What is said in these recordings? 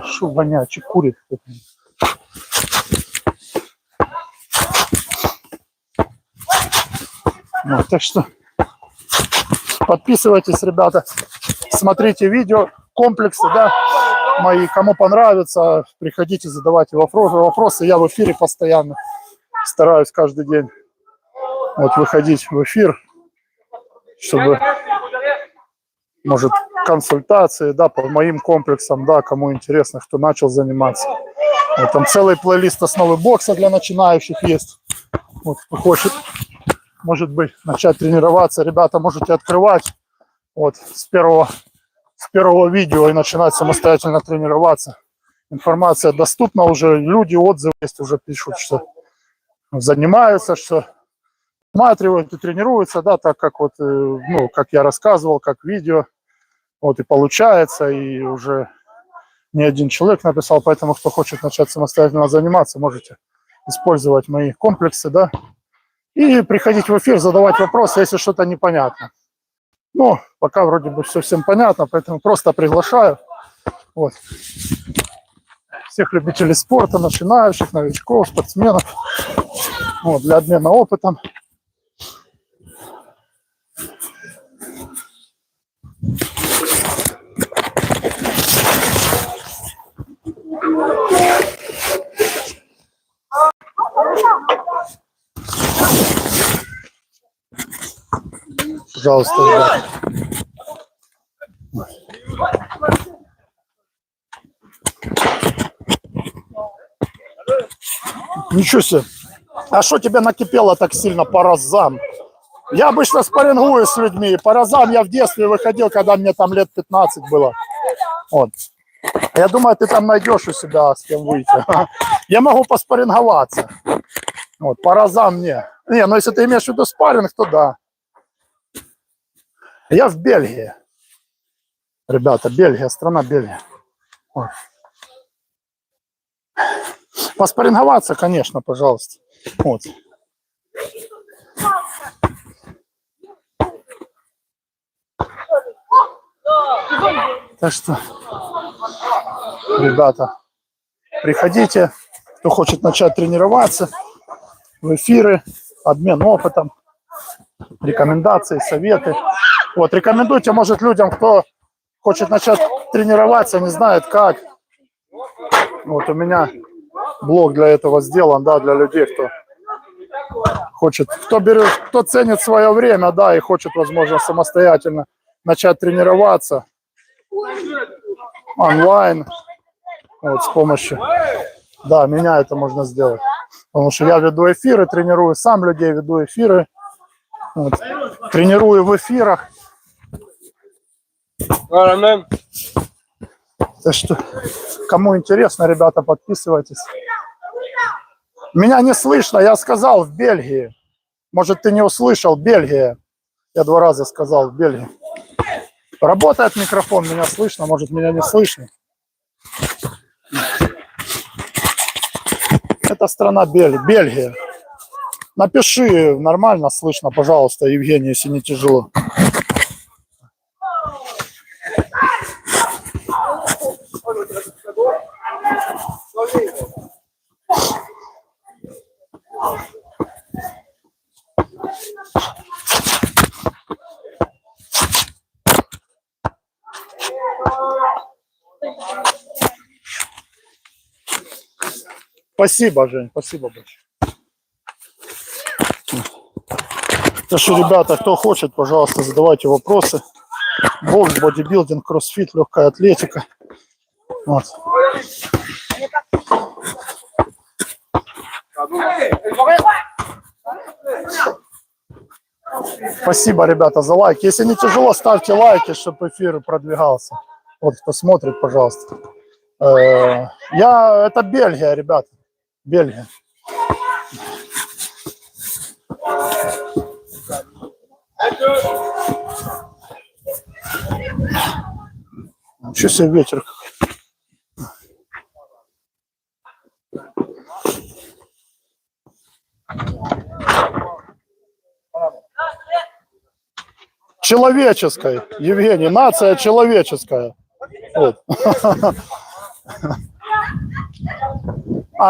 Шо вонячий курит. Вот, так что подписывайтесь, ребята, смотрите видео, комплексы, да, мои, кому понравится, приходите, задавайте вопросы. Я в эфире постоянно стараюсь каждый день вот выходить в эфир, чтобы, может, консультации, да, по моим комплексам, да, кому интересно, кто начал заниматься. Вот, там целый плейлист основы бокса для начинающих есть. Вот, кто хочет, может быть, начать тренироваться, ребята, можете открывать вот с первого видео и начинать самостоятельно тренироваться. Информация доступна уже, люди, отзывы есть, уже пишут, что занимаются, что смотрят и тренируются, да, так как вот, ну, как я рассказывал, как видео, вот и получается, и уже не один человек написал, поэтому кто хочет начать самостоятельно заниматься, можете использовать мои комплексы, да, и приходить в эфир, задавать вопросы, если что-то непонятно. Ну, пока вроде бы все всем понятно, поэтому просто приглашаю вот всех любителей спорта, начинающих, новичков, спортсменов, вот, для обмена опытом. Пожалуйста, ребята. Ничего себе. А что тебя накипело так сильно по разам? Я обычно спаррингую с людьми. По разам я в детстве выходил, когда мне там лет 15 было. Вот. Я думаю, ты там найдешь у себя с кем выйти. Я могу поспарринговаться. Вот, по разам мне. Не, ну если ты имеешь в виду спарринг, то да. Я в Бельгии. Ребята, Бельгия, страна Бельгия. Вот. Поспарринговаться, конечно, пожалуйста. Вот. Так что, ребята, приходите, кто хочет начать тренироваться, в эфиры, обмен опытом, рекомендации, советы. Вот, рекомендуйте, может, людям, кто хочет начать тренироваться, не знает как. Вот у меня блог для этого сделан, да, для людей, кто хочет, кто ценит свое время, да, и хочет, возможно, самостоятельно начать тренироваться онлайн, вот, с помощью, да, меня это можно сделать. Потому что я веду эфиры, тренирую сам людей, веду эфиры, вот, тренирую в эфирах. Так что, кому интересно, ребята, подписывайтесь. Меня не слышно, я сказал, в Бельгии. Может, ты не услышал, Бельгия. Я 2 раза сказал, в Бельгии. Работает микрофон, меня слышно, может, меня не слышно. Это страна Бельгия. Напиши, нормально слышно, пожалуйста, Евгений, если не тяжело. Спасибо, Жень, спасибо большое. Так что, ребята, кто хочет, пожалуйста, задавайте вопросы. Бокс, бодибилдинг, кроссфит, легкая атлетика. Вот. Спасибо, ребята, за лайки. Если не тяжело, ставьте лайки, чтобы эфир продвигался. Вот кто смотрит, пожалуйста. Это Бельгия, ребята. Бельгия. Ничего себе ветер. Человеческая, Евгений, нация человеческая. Вот.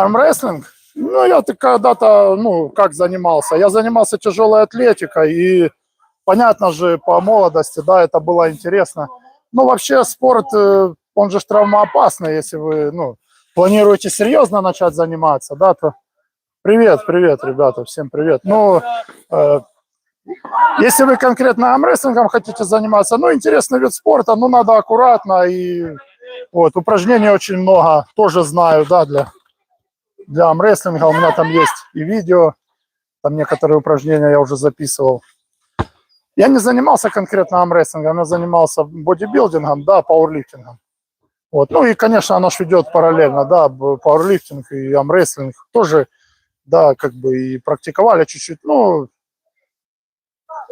Армрестлинг? Ну, я когда-то, ну, как занимался? Я занимался тяжелой атлетикой, и понятно же, по молодости, да, это было интересно. Ну, вообще спорт, он же травмоопасный, если вы, ну, планируете серьезно начать заниматься, да, то привет, привет, ребята, всем привет. Ну, если вы конкретно армрестлингом хотите заниматься, ну, интересный вид спорта, ну, надо аккуратно, и вот, упражнений очень много, тоже знаю, да, для армрестлинга у меня там есть и видео, там некоторые упражнения я уже записывал. Я не занимался конкретно армрестлингом, я занимался бодибилдингом, да, пауэрлифтингом. Вот. Ну и, конечно, оно же идет параллельно, да, пауэрлифтинг и армрестлинг тоже, да, как бы и практиковали чуть-чуть. Ну,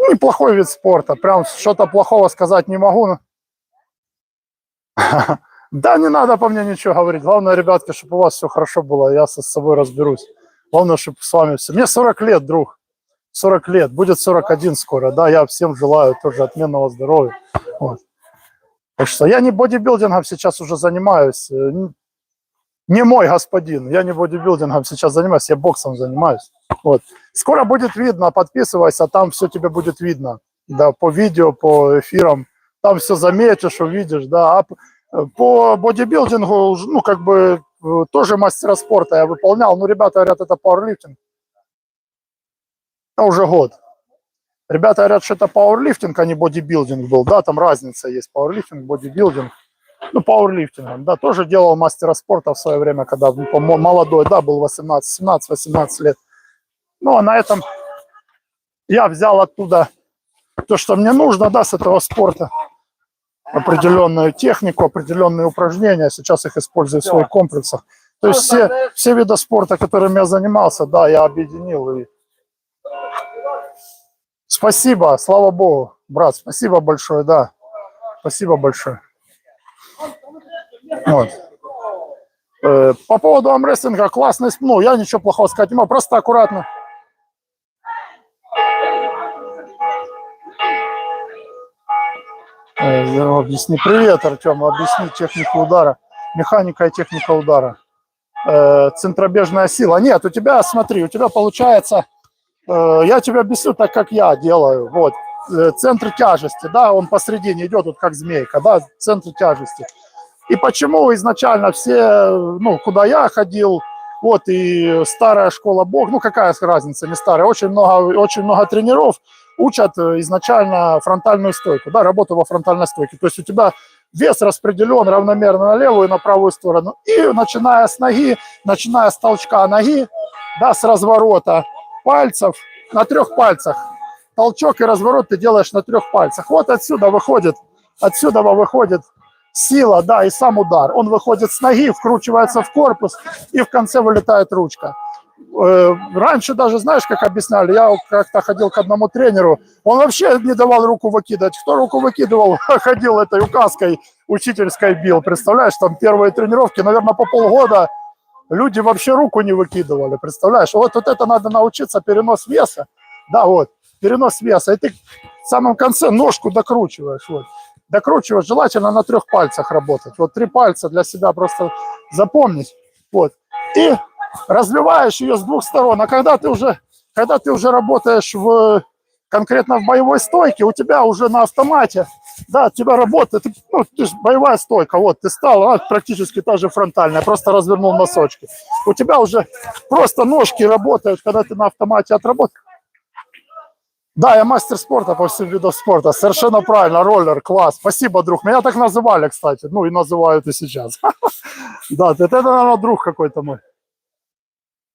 неплохой вид спорта, прям что-то плохого сказать не могу. Да, не надо по мне ничего говорить. Главное, ребятки, чтобы у вас все хорошо было, я с собой разберусь. Главное, чтобы с вами все. Мне 40 лет, друг. 40 лет, будет 41 скоро, да, я всем желаю тоже отменного здоровья. Вот. Так что я не бодибилдингом сейчас уже занимаюсь, не мой господин, я не бодибилдингом сейчас занимаюсь, я боксом занимаюсь. Вот. Скоро будет видно, подписывайся, там все тебе будет видно, да, по видео, по эфирам, там все заметишь, увидишь, да, а по бодибилдингу, ну, как бы, тоже мастера спорта я выполнял, ну, ребята говорят, это пауэрлифтинг. Уже год. Ребята говорят, что это пауэрлифтинг, а не бодибилдинг был. Да, там разница есть. Пауэрлифтинг, бодибилдинг. Ну, пауэрлифтингом, да, тоже делал мастера спорта в свое время, когда молодой, да, был 18, 17-18 лет. Ну, а на этом я взял оттуда то, что мне нужно, да, с этого спорта. Определенную технику, определенные упражнения. Сейчас их использую в своих комплексах. То есть все виды спорта, которыми я занимался, да, я объединил. И спасибо, слава богу, брат, спасибо большое, да, спасибо большое. Вот. По поводу армрестлинга, классный, ну, я ничего плохого сказать не могу, просто аккуратно. Объясни, привет, Артем, объясни технику удара, механика и техника удара. Центробежная сила, нет, у тебя, смотри, у тебя получается... Я тебе объясню так, как я делаю. Вот. Центр тяжести, да, он посередине идет, вот как змейка, да, центр тяжести. И почему изначально все, ну, куда я ходил, вот, и старая школа бокса, ну, какая разница, не старая, очень много тренеров учат изначально фронтальную стойку, да, работу во фронтальной стойке. То есть у тебя вес распределен равномерно на левую и на правую сторону. И начиная с ноги, начиная с толчка ноги, да, с разворота пальцев, на 3 пальцах. Толчок и разворот ты делаешь на 3 пальцах. Вот отсюда выходит сила, да, и сам удар. Он выходит с ноги, вкручивается в корпус, и в конце вылетает ручка. Раньше даже, знаешь, как объясняли, я как-то ходил к одному тренеру, он вообще не давал руку выкидывать. Кто руку выкидывал, ходил этой указкой учительской бил. Представляешь, там первые тренировки, наверное, по полгода люди вообще руку не выкидывали, представляешь? Вот это надо научиться, перенос веса, да, вот, перенос веса, и ты в самом конце ножку докручиваешь, вот. Докручиваешь, желательно на 3 пальцах работать, вот 3 пальца для себя просто запомнить, вот, и развиваешь ее с 2 сторон, а когда ты уже работаешь конкретно в боевой стойке, у тебя уже на автомате, да, у тебя работает, ну, ты же боевая стойка, вот, ты стал, практически та же фронтальная, просто развернул носочки. У тебя уже просто ножки работают, когда ты на автомате отработал. Да, я мастер спорта по всем видам спорта, совершенно правильно, роллер, класс, спасибо, друг. Меня так называли, кстати, ну и называют и сейчас. Да, это, наверное, друг какой-то мой.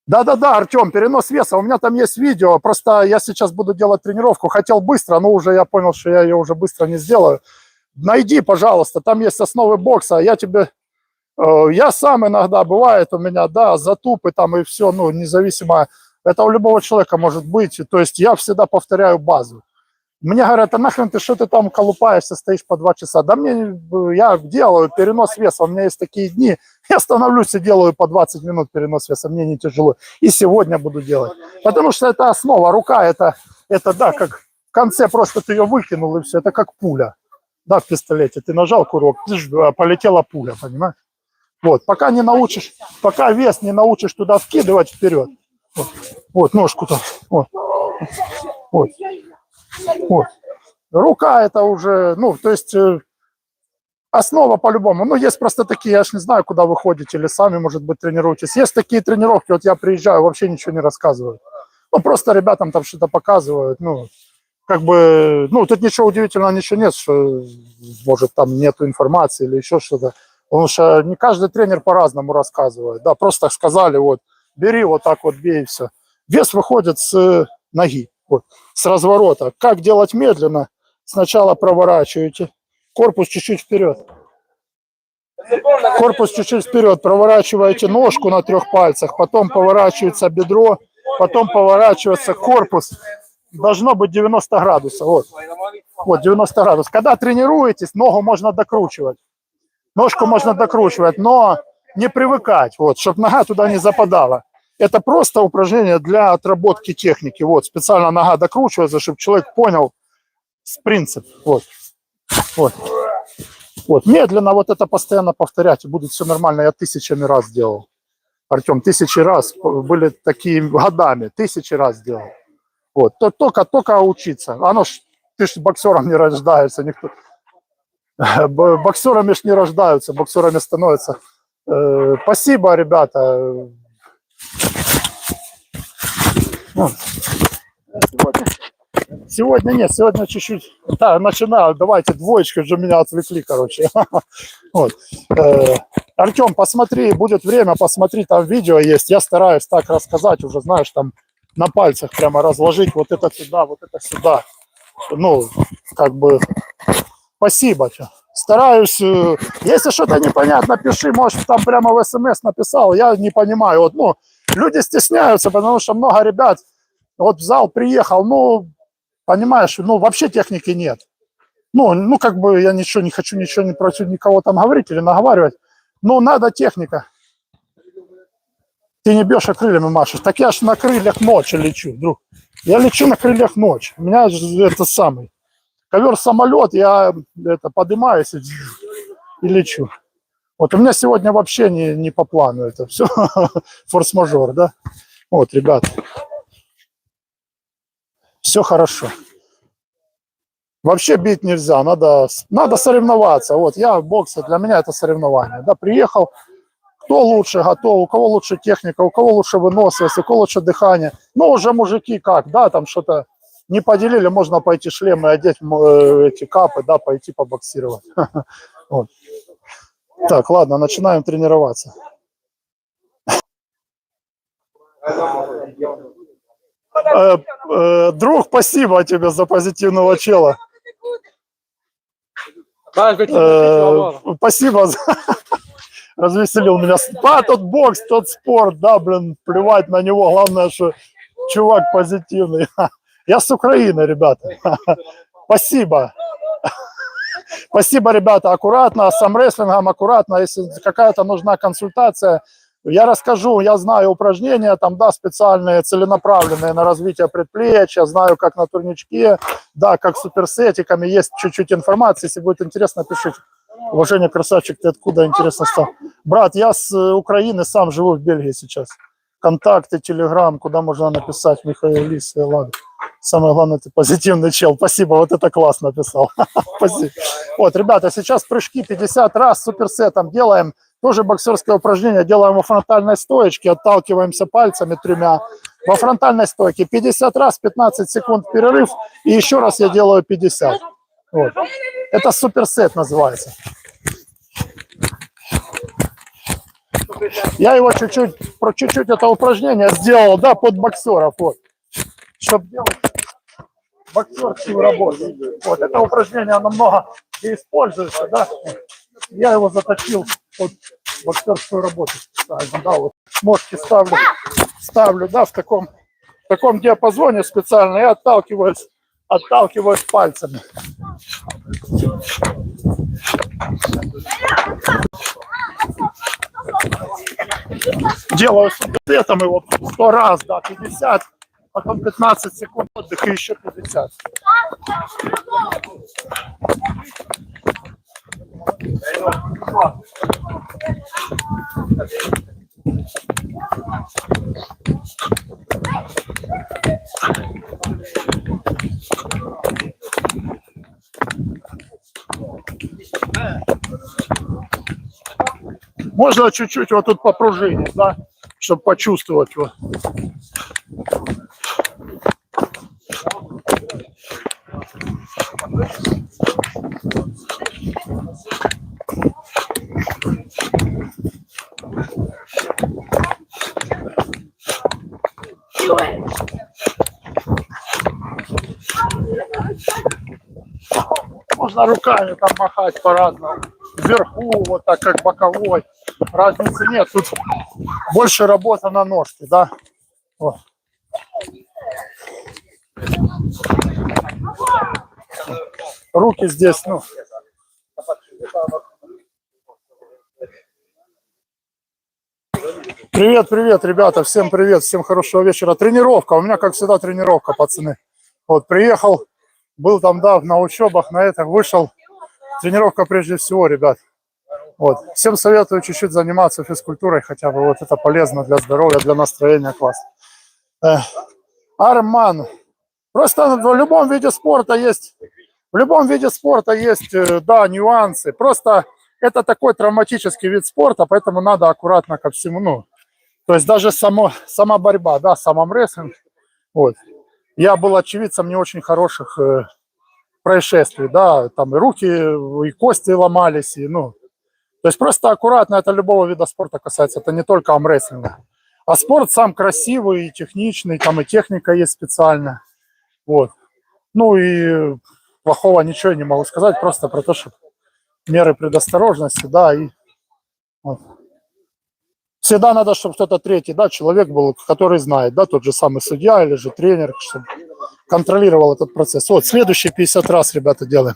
Да-да-да, Артем, перенос веса. У меня там есть видео. Просто я сейчас буду делать тренировку. Хотел быстро, но уже я понял, что я ее уже быстро не сделаю. Найди, пожалуйста, там есть основы бокса. Я сам иногда, бывает у меня, да, затупы там и все, ну, независимо. Это у любого человека может быть. То есть я всегда повторяю базу. Мне говорят, а нахрен ты, что ты там колупаешься, стоишь по 2 часа? Да я делаю перенос веса, у меня есть такие дни. Я становлюсь и делаю по 20 минут перенос веса, мне не тяжело. И сегодня буду делать. Потому что это основа, рука, это да, как в конце просто ты ее выкинул и все, это как пуля. Да, в пистолете. Ты нажал курок, полетела пуля, понимаешь? Вот, пока не научишь, пока вес не научишь туда вкидывать вперед. Вот ножку там. Вот. Вот. Вот. Рука это уже, ну, то есть основа по-любому. Ну, есть просто такие, я ж не знаю, куда вы ходите или сами, может быть, тренируетесь. Есть такие тренировки, вот я приезжаю, вообще ничего не рассказываю. Ну, просто ребятам там что-то показывают, ну, как бы, ну, тут ничего удивительного, ничего нет, что, может, там нету информации или еще что-то. Потому что не каждый тренер по-разному рассказывает. Да, просто сказали, вот, бери вот так вот, бей, и все. Вес выходит с ноги, вот, с разворота. Как делать медленно? Сначала проворачиваете, корпус чуть-чуть вперед. Корпус чуть-чуть вперед, проворачиваете ножку на 3 пальцах, потом поворачивается бедро, потом поворачивается корпус. Должно быть 90 градусов. Вот, вот 90 градусов. Когда тренируетесь, ногу можно докручивать. Ножку можно докручивать, но не привыкать, вот, чтобы нога туда не западала. Это просто упражнение для отработки техники. Вот, специально нога докручивается, чтобы человек понял принцип. Вот, вот. Вот, медленно вот это постоянно повторять, и будет все нормально. Я тысячами раз делал. Артем, 1000 раз были такие годами, 1000 раз делал. Вот, только учиться. Оно ж, ты ж боксером не рождаешься, никто. Боксерами ж не рождаются, боксерами становятся. Спасибо, ребята. Сегодня нет, сегодня чуть-чуть, да, начинаю, давайте двоечки, уже меня отвлекли, короче. Вот. Артем, посмотри, будет время, посмотри, там видео есть, я стараюсь так рассказать, уже, знаешь, там на пальцах прямо разложить, вот это сюда, вот это сюда. Ну, как бы, спасибо. Стараюсь, если что-то непонятно, пиши, может, там прямо в СМС написал, я не понимаю. Вот, ну, люди стесняются, потому что много ребят, вот в зал приехал, ну, понимаешь, ну, вообще техники нет. Ну, как бы я ничего не хочу, ничего не против никого там говорить или наговаривать. Но надо техника. Ты не бьешь, а крыльями машешь. Так я ж на крыльях ночи лечу, друг. Я лечу на крыльях ночь. У меня же это самый. Ковер-самолет, я это поднимаюсь и лечу. Вот у меня сегодня вообще не по плану это все. Форс-мажор, да? Вот, ребят. Все хорошо. Вообще бить нельзя, надо соревноваться. Вот я бокс, для меня это соревнование. Да, приехал, кто лучше готов, у кого лучше техника, у кого лучше выносливость, у кого лучше дыхание. Ну, уже мужики как, да, там что-то не поделили, можно пойти шлемы одеть, эти капы, да, пойти побоксировать. Вот. Так, ладно, начинаем тренироваться. Друг, спасибо тебе за позитивного чела. Спасибо, развеселил меня. Тот бокс, тот спорт, да, блин, плевать на него. Главное, что чувак позитивный. Я с Украины, ребята. Спасибо. Спасибо, ребята, аккуратно, с самрестлингом аккуратно. Если какая-то нужна консультация, я расскажу, я знаю упражнения, там, да, специальные, целенаправленные на развитие предплечья, знаю, как на турничке, да, как с суперсетиками, есть чуть-чуть информации, если будет интересно, пишите. Уважение, красавчик, ты откуда, интересно стал? Брат, я с Украины, сам живу в Бельгии сейчас. Контакты, телеграм, куда можно написать, Михаил Лис, ладно. Самое главное, ты позитивный чел. Спасибо, вот это классно написал. Спасибо. Вот, ребята, сейчас прыжки 50 раз с суперсетом делаем. Тоже боксерское упражнение. Делаем во фронтальной стоечке, отталкиваемся пальцами 3. Во фронтальной стойке 50 раз, 15 секунд перерыв. И еще раз я делаю 50. Вот. Это суперсет называется. Я его чуть-чуть это упражнение сделал, да, под боксеров, вот. Чтобы делать боксерскую работу. Вот, это упражнение, оно много где используется, да. Я его заточил под боксерскую работу. Да, вот ножки ставлю, да, в таком диапазоне специально и отталкиваюсь пальцами. Делаю суперсетом его 100 раз, да, 50, потом 15 секунд отдыха, еще 50. Можно чуть-чуть вот тут попружинить, да, чтобы почувствовать вот. Можно руками там махать по-разному. Вверху, вот так как боковой. Разницы нет. Тут больше работа на ножке, да. Вот. Руки здесь, ну. Привет, привет, ребята, всем привет, всем хорошего вечера. Тренировка, у меня, как всегда, тренировка, пацаны. Вот, приехал, был там, да, на учебах, на этом вышел. Тренировка прежде всего, ребят. Вот, всем советую чуть-чуть заниматься физкультурой, хотя бы вот это полезно для здоровья, для настроения, класс. Арман. Просто в любом виде спорта есть, да, нюансы. Просто это такой травматический вид спорта, поэтому надо аккуратно ко всему, ну, то есть даже сама борьба, да, сам армрестлинг, вот. Я был очевидцем не очень хороших происшествий, да, там и руки, и кости ломались, и, ну, то есть просто аккуратно, это любого вида спорта касается, это не только армрестлинга. А спорт сам красивый и техничный, там и техника есть специальная, вот. Ну и плохого ничего не могу сказать, просто про то, что меры предосторожности, да, и вот. Всегда надо, чтобы кто-то третий, да, человек был, который знает, да, тот же самый судья или же тренер, чтобы контролировал этот процесс. Вот, следующие 50 раз, ребята, делаем.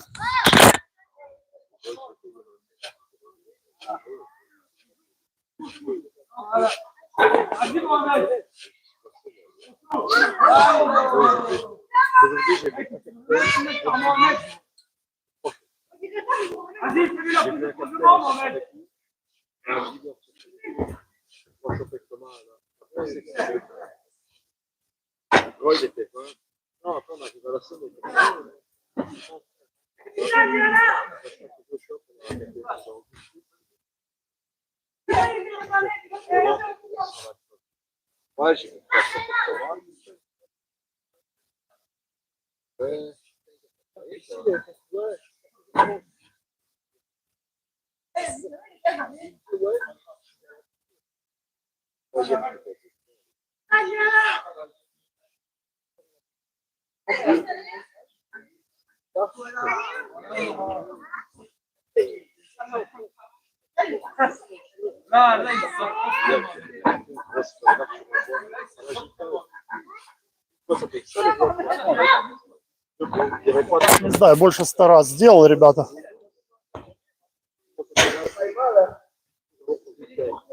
Не знаю, больше 100 раз сделал, ребята.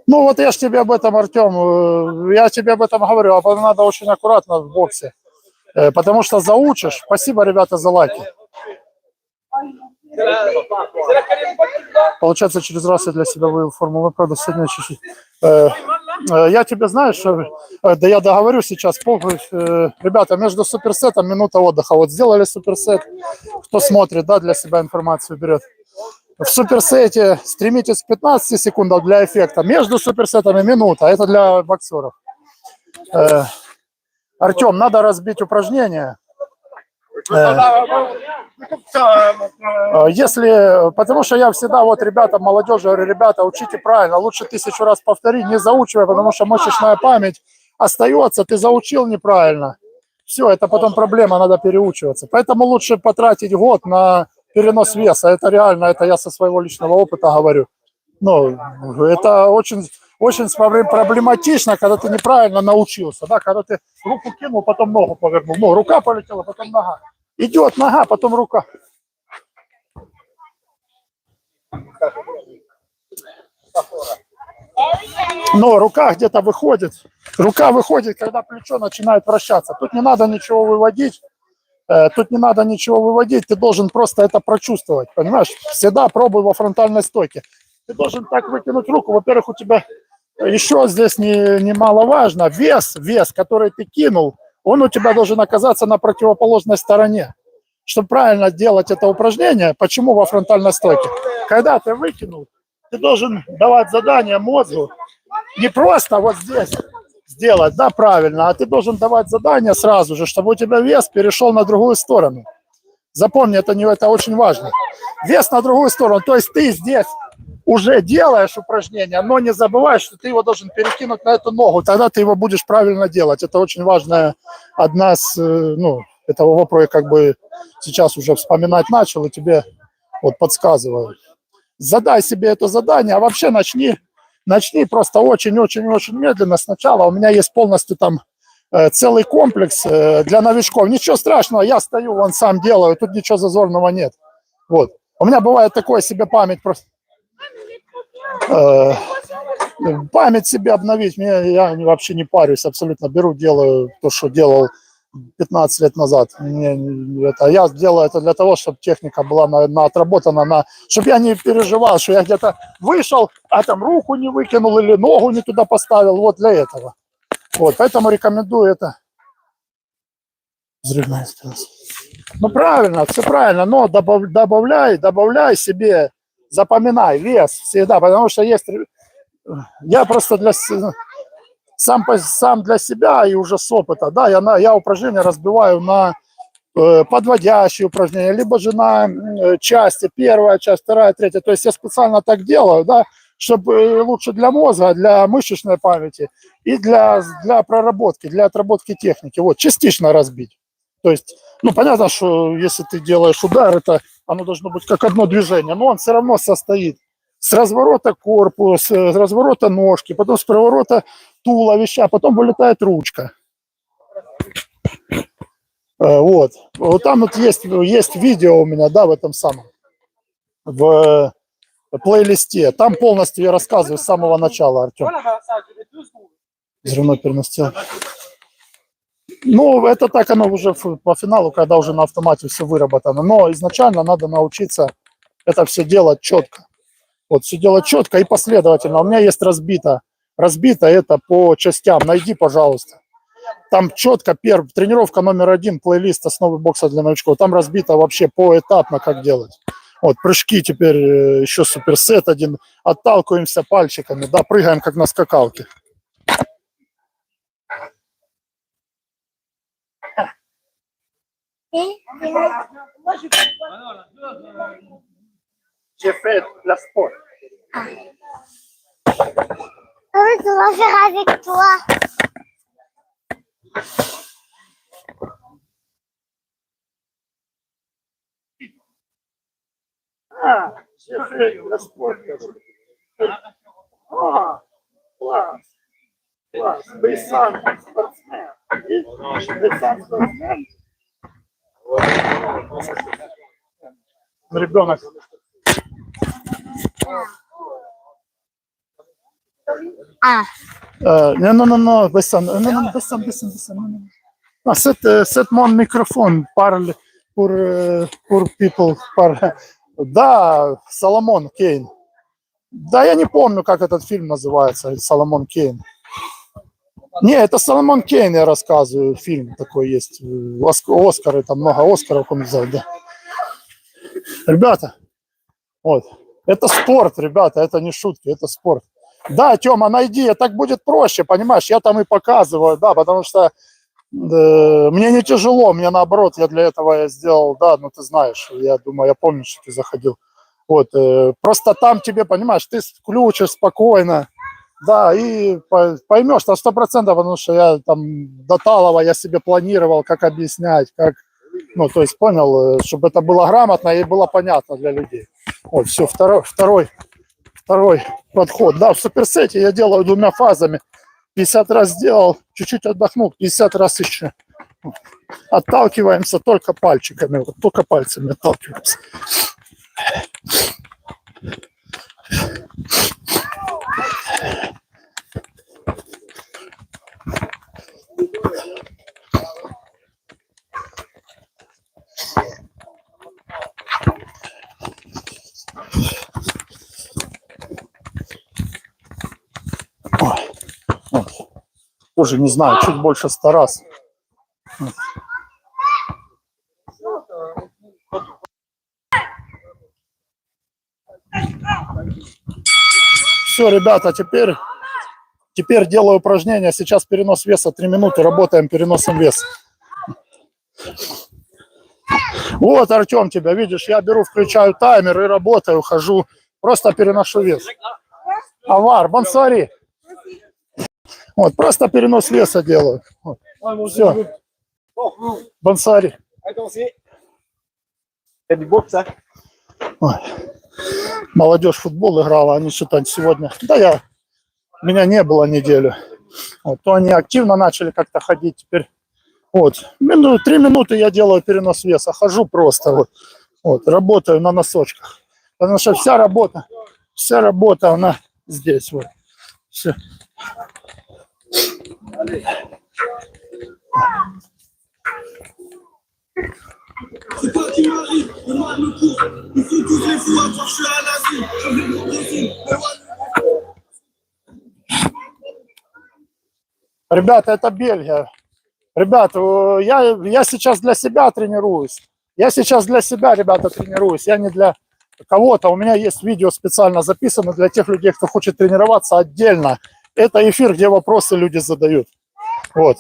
Ну вот я ж тебе об этом, Артем, я тебе об этом говорю, а надо очень аккуратно в боксе, потому что заучишь. Спасибо, ребята, за лайки. Получается, через раз я для себя вывел формулу, правда, сегодня чуть-чуть. Я тебе, знаешь, да я договорю сейчас, ребята, между суперсетом минута отдыха. Вот сделали суперсет, кто смотрит, да, для себя информацию берет. В суперсете стремитесь к 15 секундам для эффекта. Между суперсетами минута. Это для боксеров. Артем, надо разбить упражнение. Потому что я всегда вот ребятам, молодежи говорю, ребята, учите правильно, лучше 1000 раз повтори, не заучивай, потому что мышечная память остается, ты заучил неправильно. Все, это потом проблема, надо переучиваться. Поэтому лучше потратить год на перенос веса. Это реально, это я со своего личного опыта говорю. Ну, это очень, очень проблематично, когда ты неправильно научился, да, когда ты руку кинул, потом ногу повернул, ну, рука полетела, потом нога. Идет нога, потом рука. Но рука где-то выходит. Рука выходит, когда плечо начинает вращаться. Тут не надо ничего выводить. Тут не надо ничего выводить, ты должен просто это прочувствовать, понимаешь? Всегда пробуй во фронтальной стойке. Ты должен так выкинуть руку. Во-первых, у тебя еще здесь немаловажно, вес, который ты кинул, он у тебя должен оказаться на противоположной стороне. Чтобы правильно делать это упражнение, почему во фронтальной стойке? Когда ты выкинул, ты должен давать задание мозгу не просто вот здесь сделать, да, правильно, а ты должен давать задание сразу же, чтобы у тебя вес перешел на другую сторону. Запомни, это очень важно. Вес на другую сторону, то есть ты здесь уже делаешь упражнение, но не забывай, что ты его должен перекинуть на эту ногу, тогда ты его будешь правильно делать. Это очень важная одна из, этого вопроса, как бы сейчас уже вспоминать начал, и тебе вот подсказываю. Задай себе это задание, а вообще начни просто очень-очень-очень медленно сначала. У меня есть полностью там целый комплекс для новичков. Ничего страшного, я стою, вон сам делаю, тут ничего зазорного нет. Вот. У меня бывает такое себе память просто. Память себе обновить, я вообще не парюсь, абсолютно беру, делаю то, что делал 15 лет назад. Я делаю это для того, чтобы техника была отработана, чтобы я не переживал, что я где-то вышел, а там руку не выкинул или ногу не туда поставил. Вот для этого. Вот, поэтому рекомендую это. Взрывная скорость. Ну правильно, все правильно, но добавляй себе, запоминай вес всегда, потому что есть... Я просто сам для себя и уже с опыта, да, я упражнения разбиваю на подводящие упражнения, либо же на части, первая часть, вторая, третья. То есть я специально так делаю, да, чтобы лучше для мозга, для мышечной памяти и для проработки, для отработки техники. Вот, частично разбить. То есть, понятно, что если ты делаешь удар, оно должно быть как одно движение, но он все равно состоит с разворота корпуса, с разворота ножки, потом с проворота туловища, а потом вылетает ручка. Вот там вот есть видео у меня, да, в этом самом, в плейлисте. Там полностью я рассказываю с самого начала, Артем. Взрывной переноситель. Это так оно уже по финалу, когда уже на автомате все выработано. Но изначально надо научиться это все делать четко. Вот, все делать четко и последовательно. У меня есть разбито. Разбито это по частям. Найди, пожалуйста. Там четко, тренировка номер 1, плейлист «Основы бокса для новичков». Там разбито вообще поэтапно, как делать. Вот, прыжки теперь, еще суперсет один. Отталкиваемся пальчиками, да, прыгаем, как на скакалке. J'ai fait la sport. Je vais faire avec toi. J'ai fait la sport. Класс. Класс. Вы сам спортсмен. Вы сам спортсмен. Ребенок. Non, c'est mon microphone parle pour people. Да, Соломон Кейн. Да, я не помню, как этот фильм называется, Соломон Кейн. Не, это Соломон Кейн, я рассказываю, фильм такой есть. Оскары, там много Оскаров он взял, да. Ребята, вот, это спорт, ребята, это не шутки, это спорт. Да, Тёма, найди, так будет проще, понимаешь, я там и показываю, да, потому что мне не тяжело, мне наоборот, я для этого сделал, да, ты знаешь, я думаю, я помню, что ты заходил. Вот, просто там тебе, понимаешь, ты включишь спокойно, да, и поймешь, что 100%, потому что я там до Талова я себе планировал, как объяснять, как, то есть понял, чтобы это было грамотно и было понятно для людей. Вот, все, второй подход. Да, в суперсете я делаю 2 фазами. 50 раз сделал, чуть-чуть отдохнул, 50 раз еще. Отталкиваемся только пальчиками, вот, только пальцами отталкиваемся. Вот. Тоже не знаю, чуть больше 100 раз. Вот. Все, ребята, теперь делаю упражнение. Сейчас перенос веса 3 минуты. Работаем переносом веса. Вот, Артем, тебя видишь, я беру, включаю таймер и работаю, хожу. Просто переношу вес. Авар, бонсуари. Вот, просто перенос веса делаю. Вот. Все. Бонсуари. Ой. Молодежь в футбол играла, они что-то сегодня... Да, меня не было неделю. Вот, то они активно начали как-то ходить теперь. Вот, 3 минуты я делаю перенос веса, хожу просто, вот, работаю на носочках. Потому что вся работа, она здесь, вот, все. C'est toi qui m'arrive, le mal me court. Ils sont tous les fous à croire que je suis un nazi. Je veux mon régime, mais Ребята, это Бельгия. Ребята, я сейчас для себя тренируюсь. Я сейчас для себя, ребята, тренируюсь. Я не для кого-то. У меня есть видео специально записано для тех людей, кто хочет тренироваться отдельно. Это эфир, где вопросы люди задают. Вот.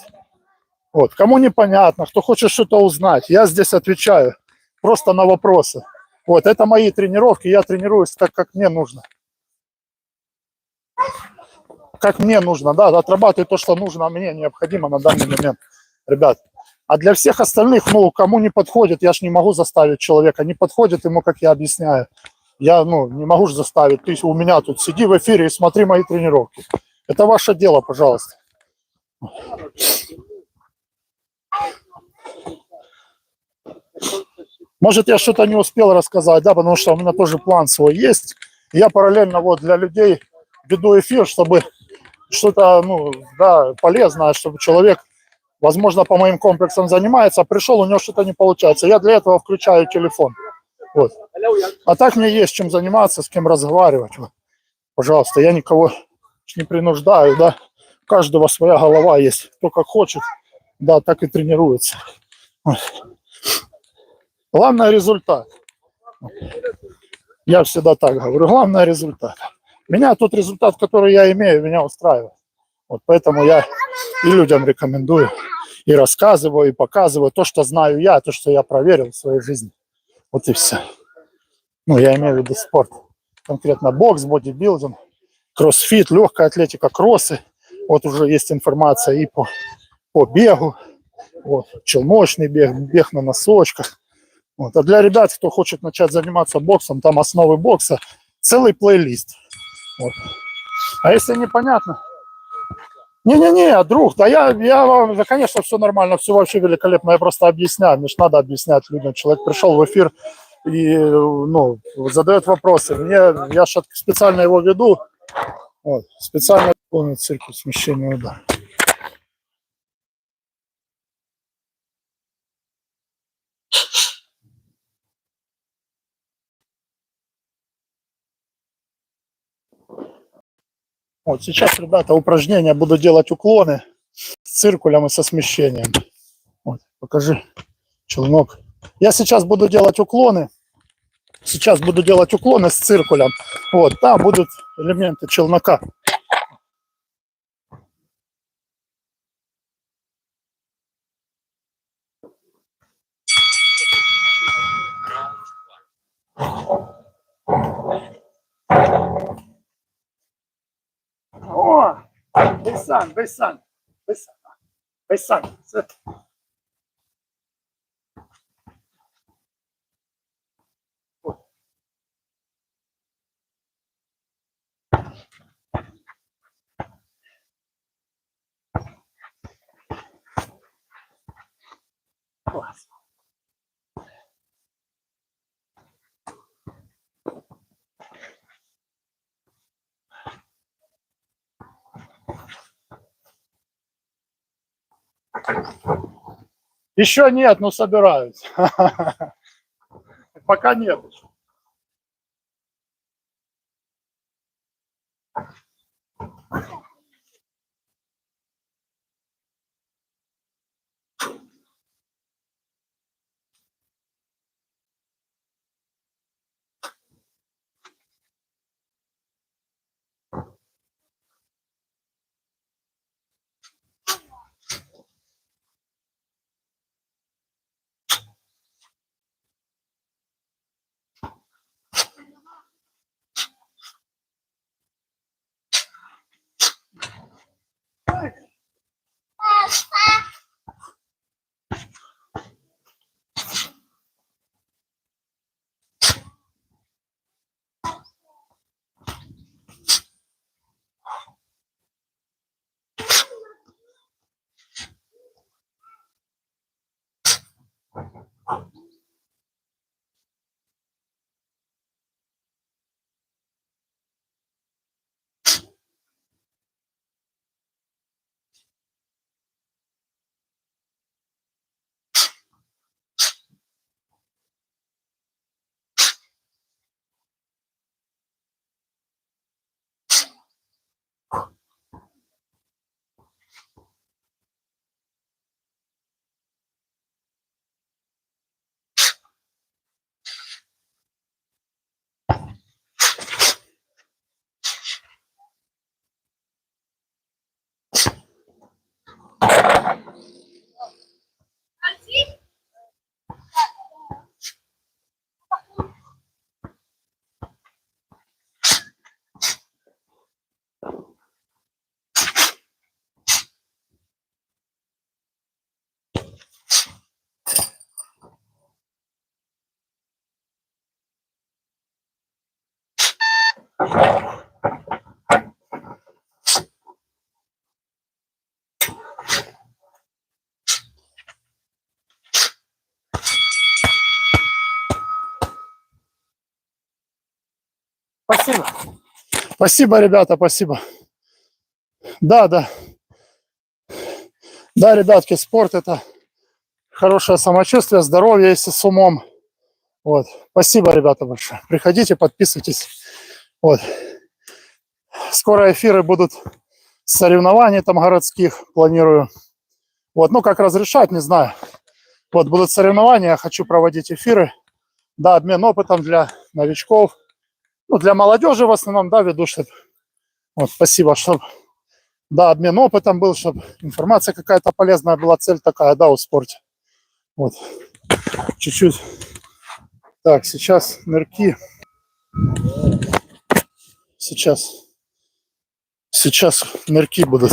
Вот. Кому непонятно, кто хочет что-то узнать, я здесь отвечаю просто на вопросы. Вот. Это мои тренировки. Я тренируюсь так, как мне нужно. Как мне нужно, да, отрабатываю то, что нужно, а мне необходимо на данный момент, ребят. А для всех остальных, ну, кому не подходит, я ж не могу заставить человека, не подходит ему, как я объясняю. Я, не могу же заставить, ты у меня тут сиди в эфире и смотри мои тренировки. Это ваше дело, пожалуйста. Может, я что-то не успел рассказать, да, потому что у меня тоже план свой есть. Я параллельно вот для людей веду эфир, чтобы что-то, полезное, чтобы человек, возможно, по моим комплексам занимается, а пришел, у него что-то не получается. Я для этого включаю телефон. Вот. А так мне есть чем заниматься, с кем разговаривать. Вот. Пожалуйста, я никого не принуждаю, да. У каждого своя голова есть. Кто как хочет, да, так и тренируется. Вот. Главное результат. Я всегда так говорю. Главное результат. Меня тот результат, который я имею, меня устраивает. Вот поэтому я и людям рекомендую, и рассказываю, и показываю то, что знаю я, то, что я проверил в своей жизни. Вот и все. Я имею в виду спорт. Конкретно бокс, бодибилдинг, кроссфит, легкая атлетика, кроссы. Вот уже есть информация и по бегу, вот, челночный бег на носочках. Вот. А для ребят, кто хочет начать заниматься боксом, там основы бокса, целый плейлист. Вот. А если непонятно... Не-не-не, друг, да я вам, да, конечно, все нормально, все вообще великолепно, я просто объясняю, мне же надо объяснять людям. Человек пришел в эфир и, задает вопросы. Я сейчас специально его веду, вот, специально полный цикл смещения удара. Вот сейчас, ребята, упражнения буду делать уклоны с циркулем и со смещением. Вот, покажи, челнок. Я сейчас буду делать уклоны. Сейчас буду делать уклоны с циркулем. Вот, там будут элементы челнока. О! Бейсан. Класс. Еще нет, но собираюсь. Пока нет. Спасибо. Спасибо, ребята, спасибо. Да, да. Да, ребятки, спорт – это хорошее самочувствие, здоровье, если с умом. Вот. Спасибо, ребята, большое. Приходите, подписывайтесь. Вот. Скоро эфиры будут соревнований там городских, планирую. Вот, ну, как разрешать, не знаю. Вот, будут соревнования, я хочу проводить эфиры. Да, обмен опытом для новичков. Ну, для молодежи в основном, да, веду, чтобы... Вот, спасибо, чтобы... Да, обмен опытом был, чтобы информация какая-то полезная была, цель такая, да, у спорте. Вот, чуть-чуть. Так, сейчас нырки. Сейчас нырки будут.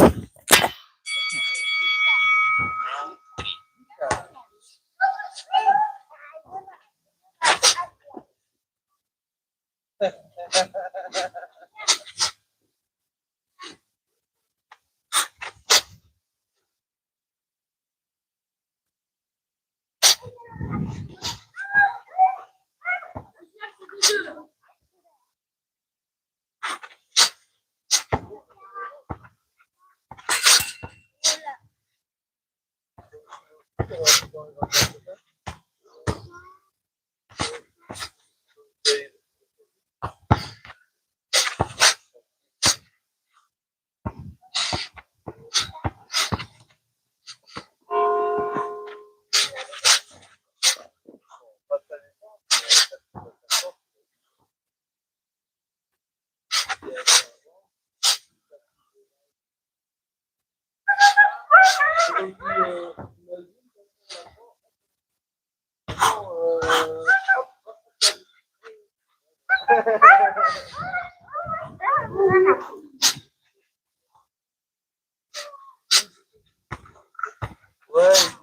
Ouais, il dit,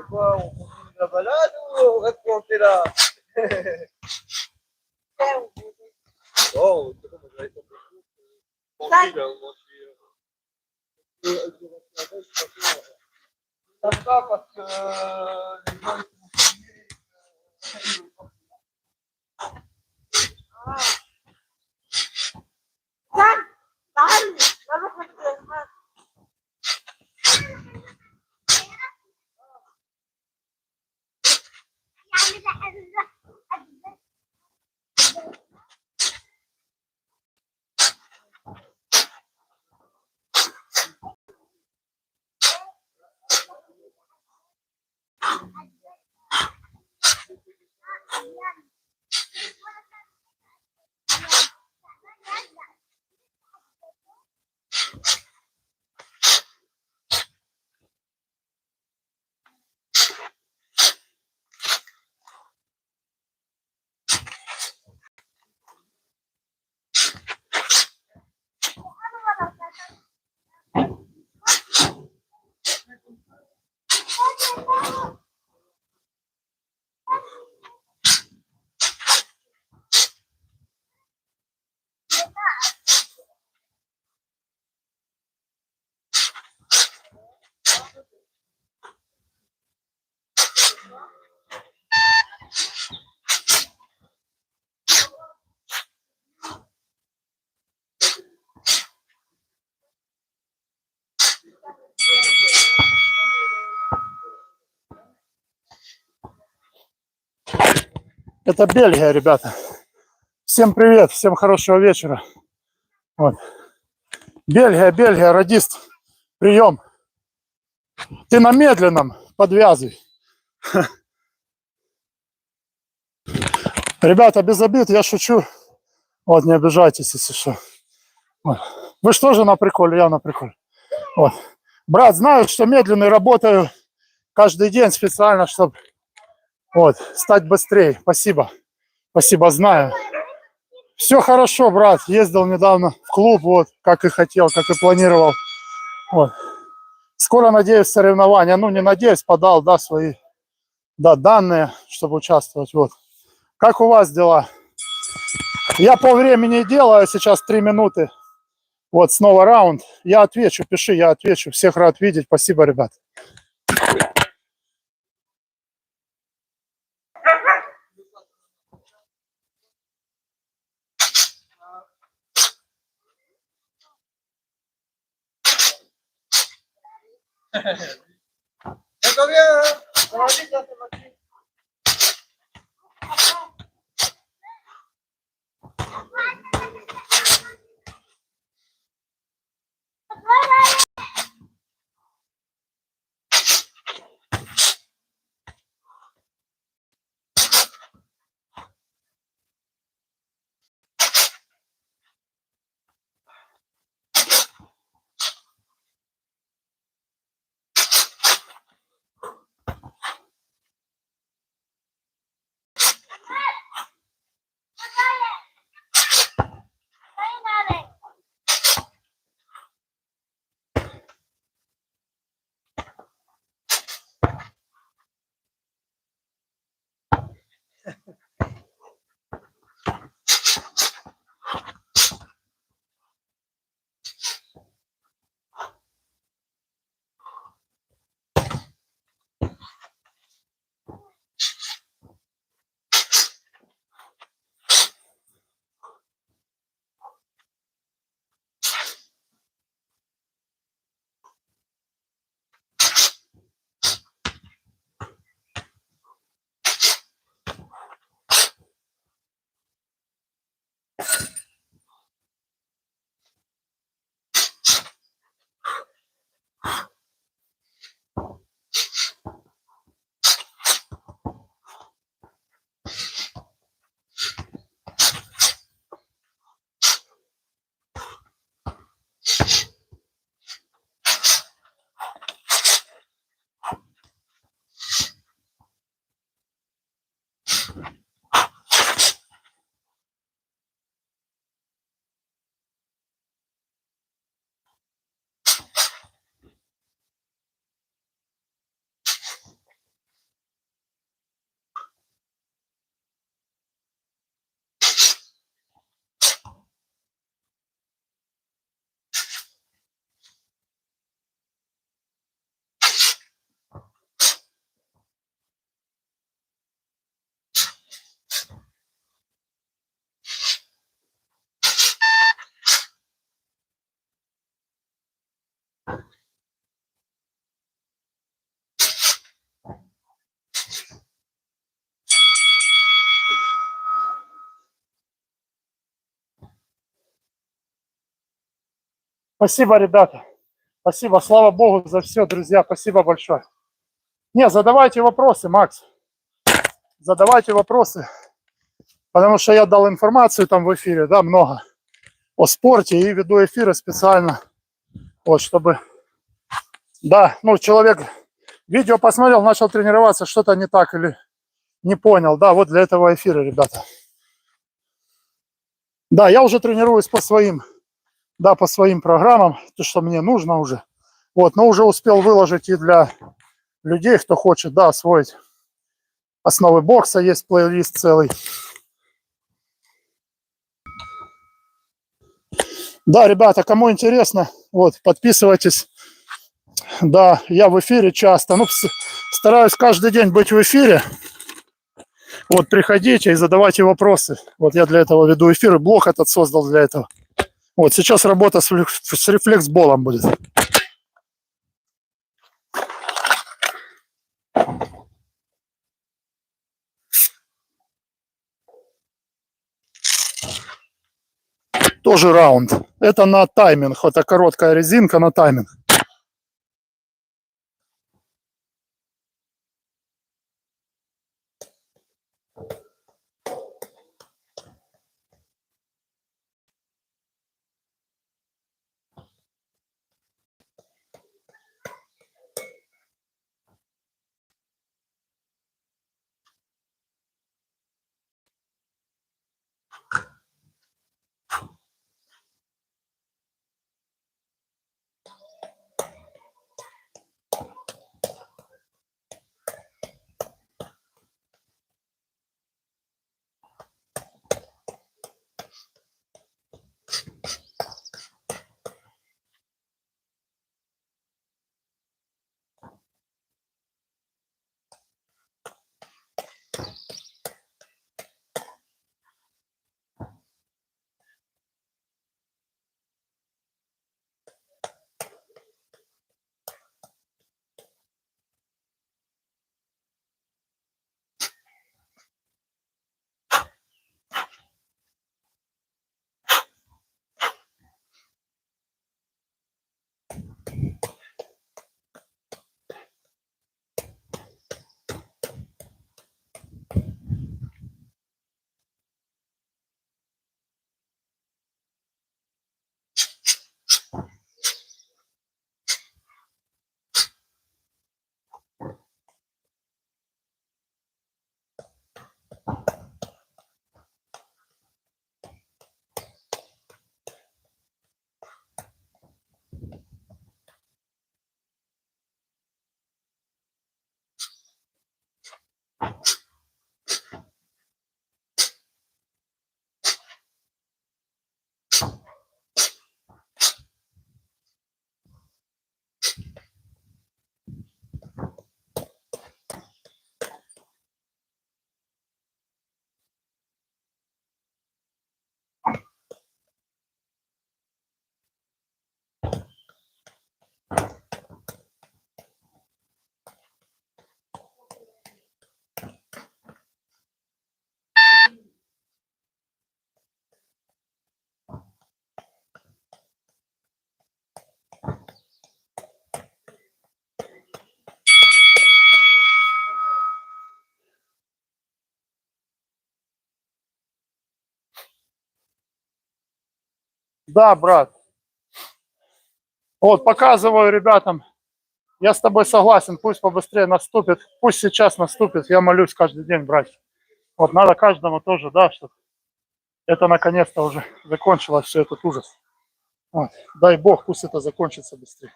quoi, on continue la balade ou on reste planté là? Oh, c'est bon, moi, j'avais compris. Tranquille, hein, moi, je suis... Ça va parce que les gens, ils vont Это Бельгия, ребята. Всем привет, всем хорошего вечера. Вот. Бельгия, радист. Прием. Ты на медленном, подвязывай. Ребята, без обид, я шучу. Вот, не обижайтесь, если что. Вот. Вы что же на приколе, я на приколе. Вот. Брат, знаю, что медленный, работаю каждый день специально, чтобы вот, стать быстрее. Спасибо. Спасибо, знаю. Все хорошо, брат. Ездил недавно в клуб, вот, как и хотел, как и планировал. Вот. Скоро, надеюсь, соревнования. Ну, не надеюсь, подал, да, свои, да, данные, чтобы участвовать. Вот. Как у вас дела? Я по времени делаю, сейчас 3 минуты. Вот, снова раунд. Я отвечу, пиши, я отвечу. Всех рад видеть. Спасибо, ребят. Eso bien, ¿eh? Ahorita se me quita. Спасибо, ребята. Спасибо, слава богу за все, друзья. Спасибо большое. Не, задавайте вопросы, Макс. Задавайте вопросы. Потому что я дал информацию там в эфире, да, много о спорте и веду эфиры специально. Вот, чтобы... Да, ну, человек видео посмотрел, начал тренироваться, что-то не так или не понял. Да, вот для этого эфира, ребята. Да, я уже тренируюсь по своим, да, по своим программам, то, что мне нужно уже. Вот, но уже успел выложить и для людей, кто хочет, да, освоить основы бокса, есть плейлист целый. Да, ребята, кому интересно, вот, подписывайтесь. Да, я в эфире часто, ну, стараюсь каждый день быть в эфире. Вот, приходите и задавайте вопросы. Вот я для этого веду эфир, и блог этот создал для этого. Вот, сейчас работа с рефлексболом будет. Тоже раунд. Это на тайминг, это короткая резинка на тайминг. Да, брат. Вот, показываю ребятам. Я с тобой согласен, пусть побыстрее наступит. Пусть сейчас наступит. Я молюсь каждый день, братья. Вот надо каждому тоже, да, чтобы это наконец-то уже закончилось, все этот ужас. Вот. Дай Бог, пусть это закончится быстрее.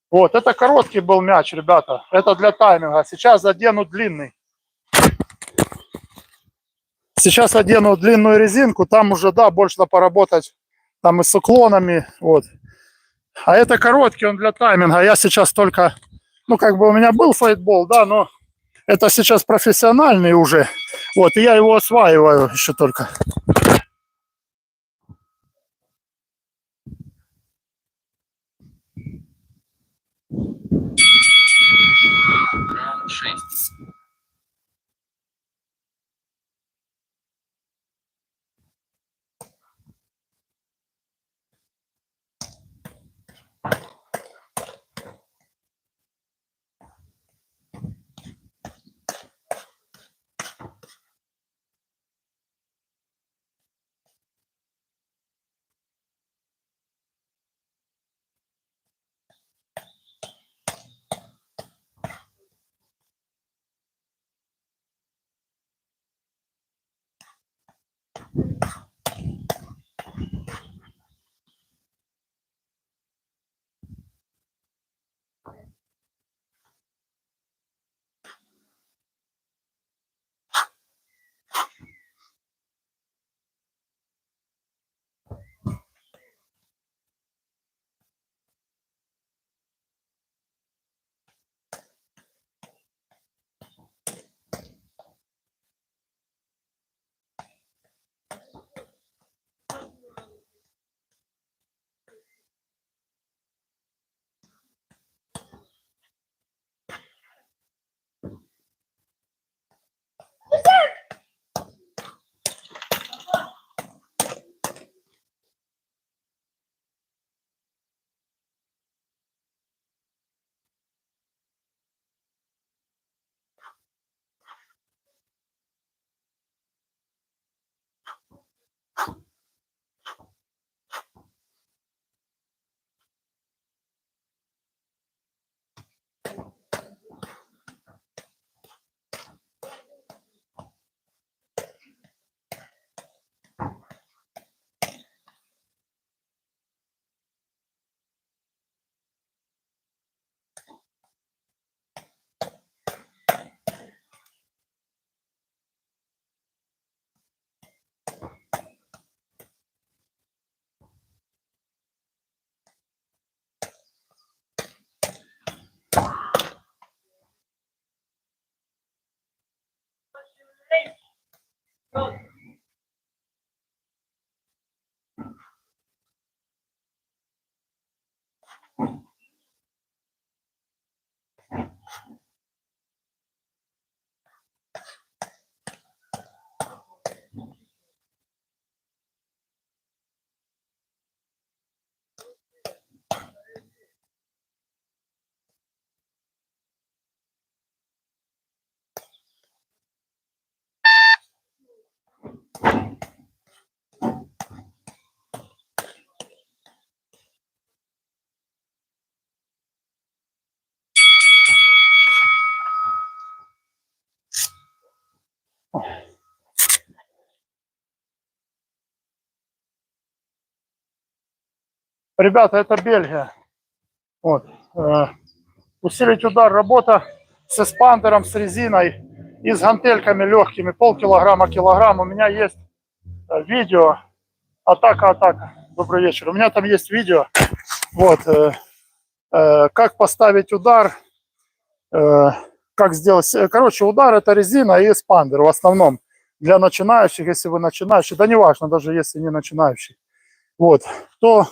Вот, это короткий был мяч, ребята. Это для тайминга. Сейчас одену длинный. Сейчас одену длинную резинку. Там уже, да, больше надо поработать. Там и с уклонами. Вот. А это короткий, он для тайминга. Я сейчас только... Ну, как бы у меня был файтбол, да, но это сейчас профессиональный уже. Вот, и я его осваиваю еще только. Раунд 6. Ребята, это Бельгия. Вот. Усилить удар, работа с эспандером, с резиной и с гантельками легкими, полкилограмма, килограмм. У меня есть видео, атака. Добрый вечер. У меня там есть видео, вот, как поставить удар, как сделать. Короче, удар это резина и эспандер в основном для начинающих, если вы начинающий, да неважно, даже если не начинающий. Вот, то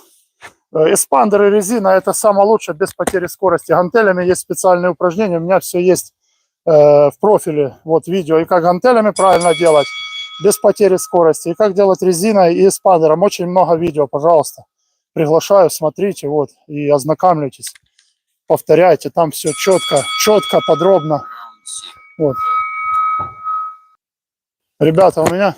эспандер и резина это самое лучшее без потери скорости. Гантелями есть специальные упражнения, у меня все есть в профиле, вот видео, и как гантелями правильно делать без потери скорости, и как делать резиной и эспандером. Очень много видео, пожалуйста, приглашаю, смотрите, вот, и ознакомьтесь, повторяйте, там все четко, подробно. Раунд 7. Вот. Ребята, у меня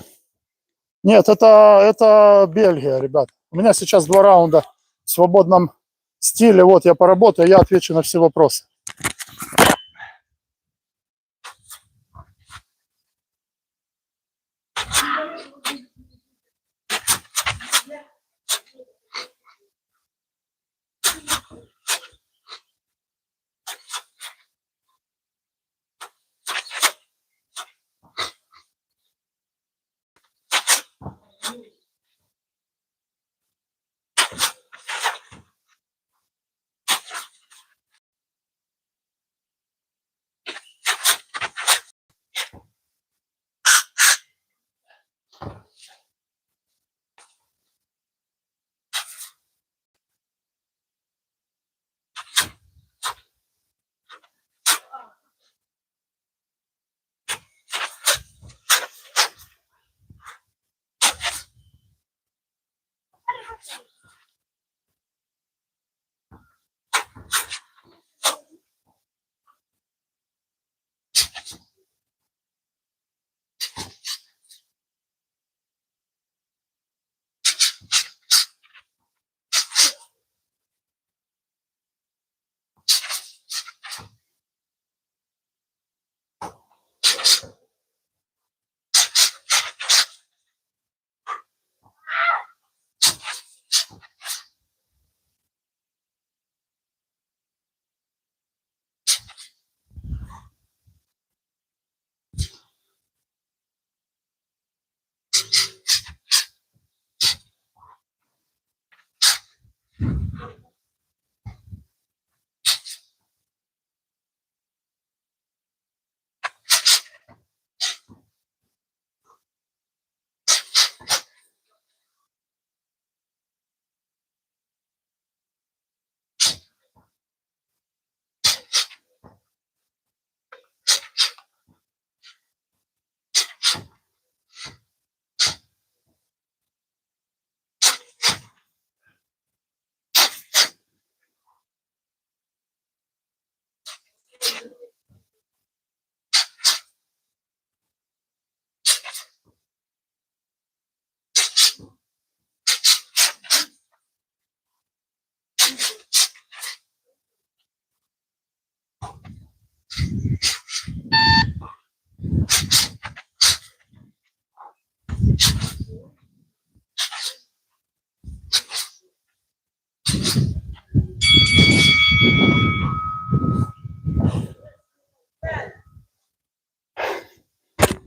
Нет, это Бельгия, ребят. У меня сейчас 2 раунда в свободном стиле. Вот я поработаю, я отвечу на все вопросы.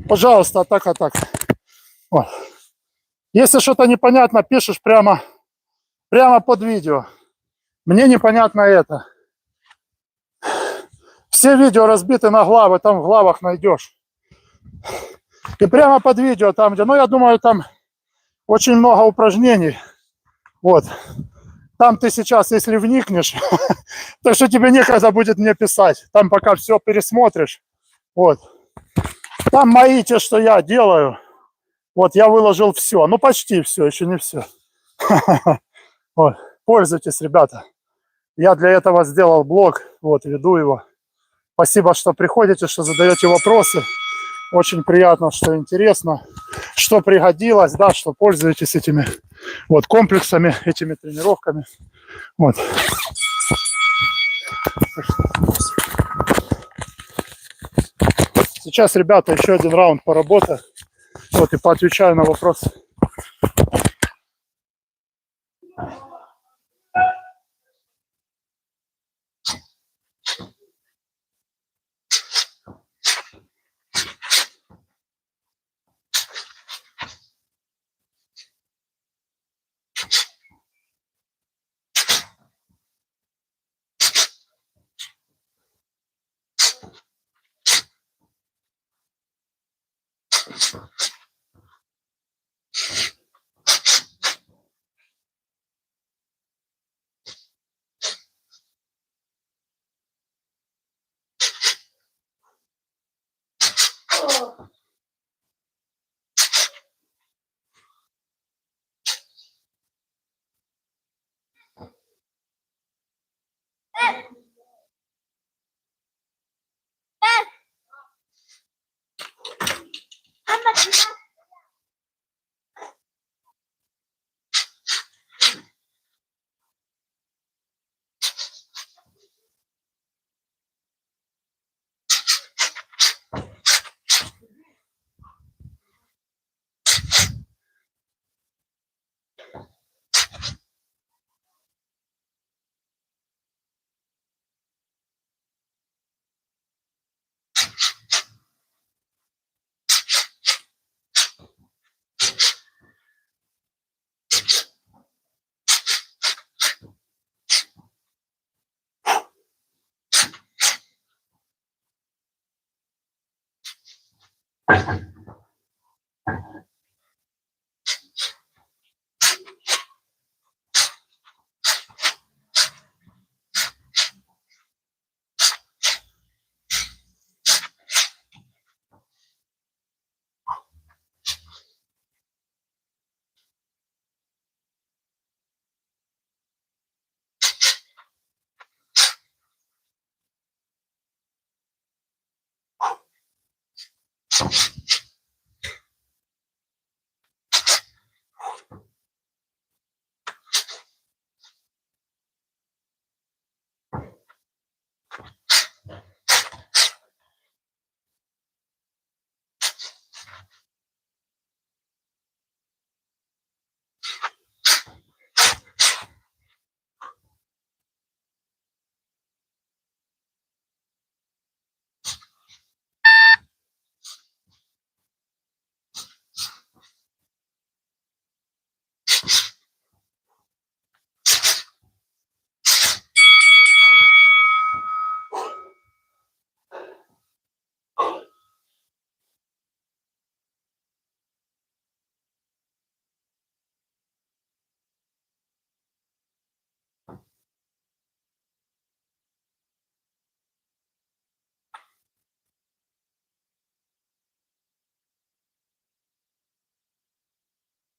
Пожалуйста, атака. Вот. Если что-то непонятно, пишешь прямо под видео. Мне непонятно это. Все видео разбиты на главы, там в главах найдешь. И прямо под видео, там где, ну я думаю, там очень много упражнений. Вот. Там ты сейчас, если вникнешь, то что тебе некогда будет мне писать. Там пока все пересмотришь. Вот. Там мои те, что я делаю. Вот, я выложил все. Ну, почти все, еще не все. Вот. Пользуйтесь, ребята. Я для этого сделал блог. Вот, веду его. Спасибо, что приходите, что задаете вопросы. Очень приятно, что интересно, что пригодилось, да, что пользуетесь этими вот комплексами, этими тренировками. Вот. Сейчас, ребята, еще один раунд поработаю. Вот, и поотвечаю на вопросы. Мама,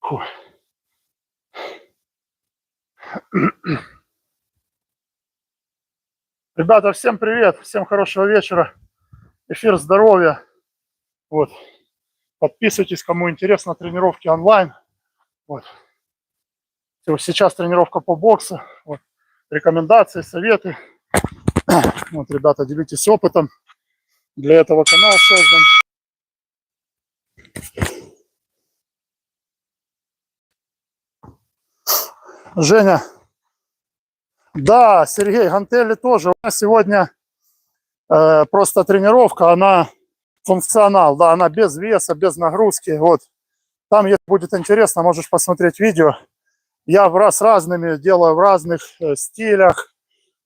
Фу. Ребята, всем привет, всем хорошего вечера. Эфир здоровья. Вот. Подписывайтесь, кому интересно, тренировки онлайн. Вот. Сейчас тренировка по боксу. Вот. Рекомендации, советы. Вот, ребята, делитесь опытом. Для этого канал создан. Женя. Да, Сергей, гантели тоже. У нас сегодня просто тренировка, она функционал, да, она без веса, без нагрузки. Вот. Там, если будет интересно, можешь посмотреть видео. Я с разными делаю в разных стилях.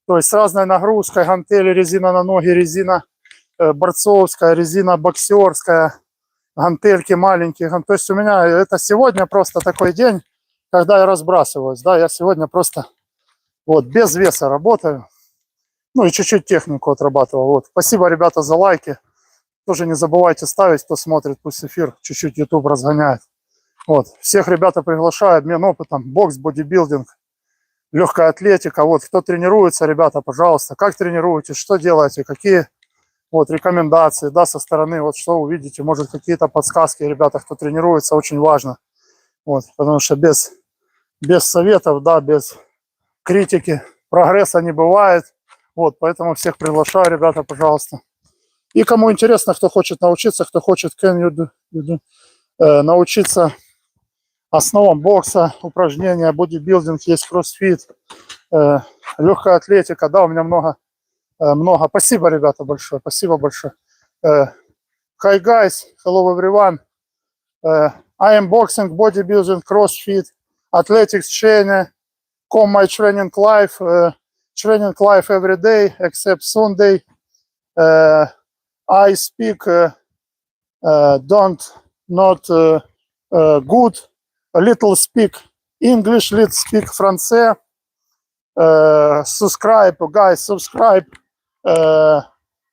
То есть с разной нагрузкой. Гантели, резина на ноги, резина борцовская, резина боксерская, гантельки маленькие. То есть у меня это сегодня просто такой день, когда я разбрасываюсь. Да, я сегодня просто вот без веса работаю. Ну и чуть-чуть технику отрабатывал. Вот. Спасибо, ребята, за лайки. Тоже не забывайте ставить, кто смотрит, пусть эфир чуть-чуть YouTube разгоняет. Вот. Всех ребята приглашаю, обмен опытом, бокс, бодибилдинг, легкая атлетика. Вот. Кто тренируется, ребята, пожалуйста, как тренируетесь, что делаете, какие вот рекомендации, да, со стороны, вот что увидите, может какие-то подсказки, ребята, кто тренируется, очень важно. Вот. Потому что без советов, да, без критики прогресса не бывает. Вот. Поэтому всех приглашаю, ребята, пожалуйста. И кому интересно, кто хочет научиться, кто хочет научиться основам бокса, упражнения, бодибилдинг, есть кроссфит, легкая атлетика, да, у меня много. Спасибо, ребята, большое, спасибо большое. Hi guys, hello everyone. I am boxing, bodybuilding, crossfit, athletics trainer, come my training life, training life every day except Sunday. I speak not good, a little speak English, little speak Francais. Subscribe, guys, subscribe.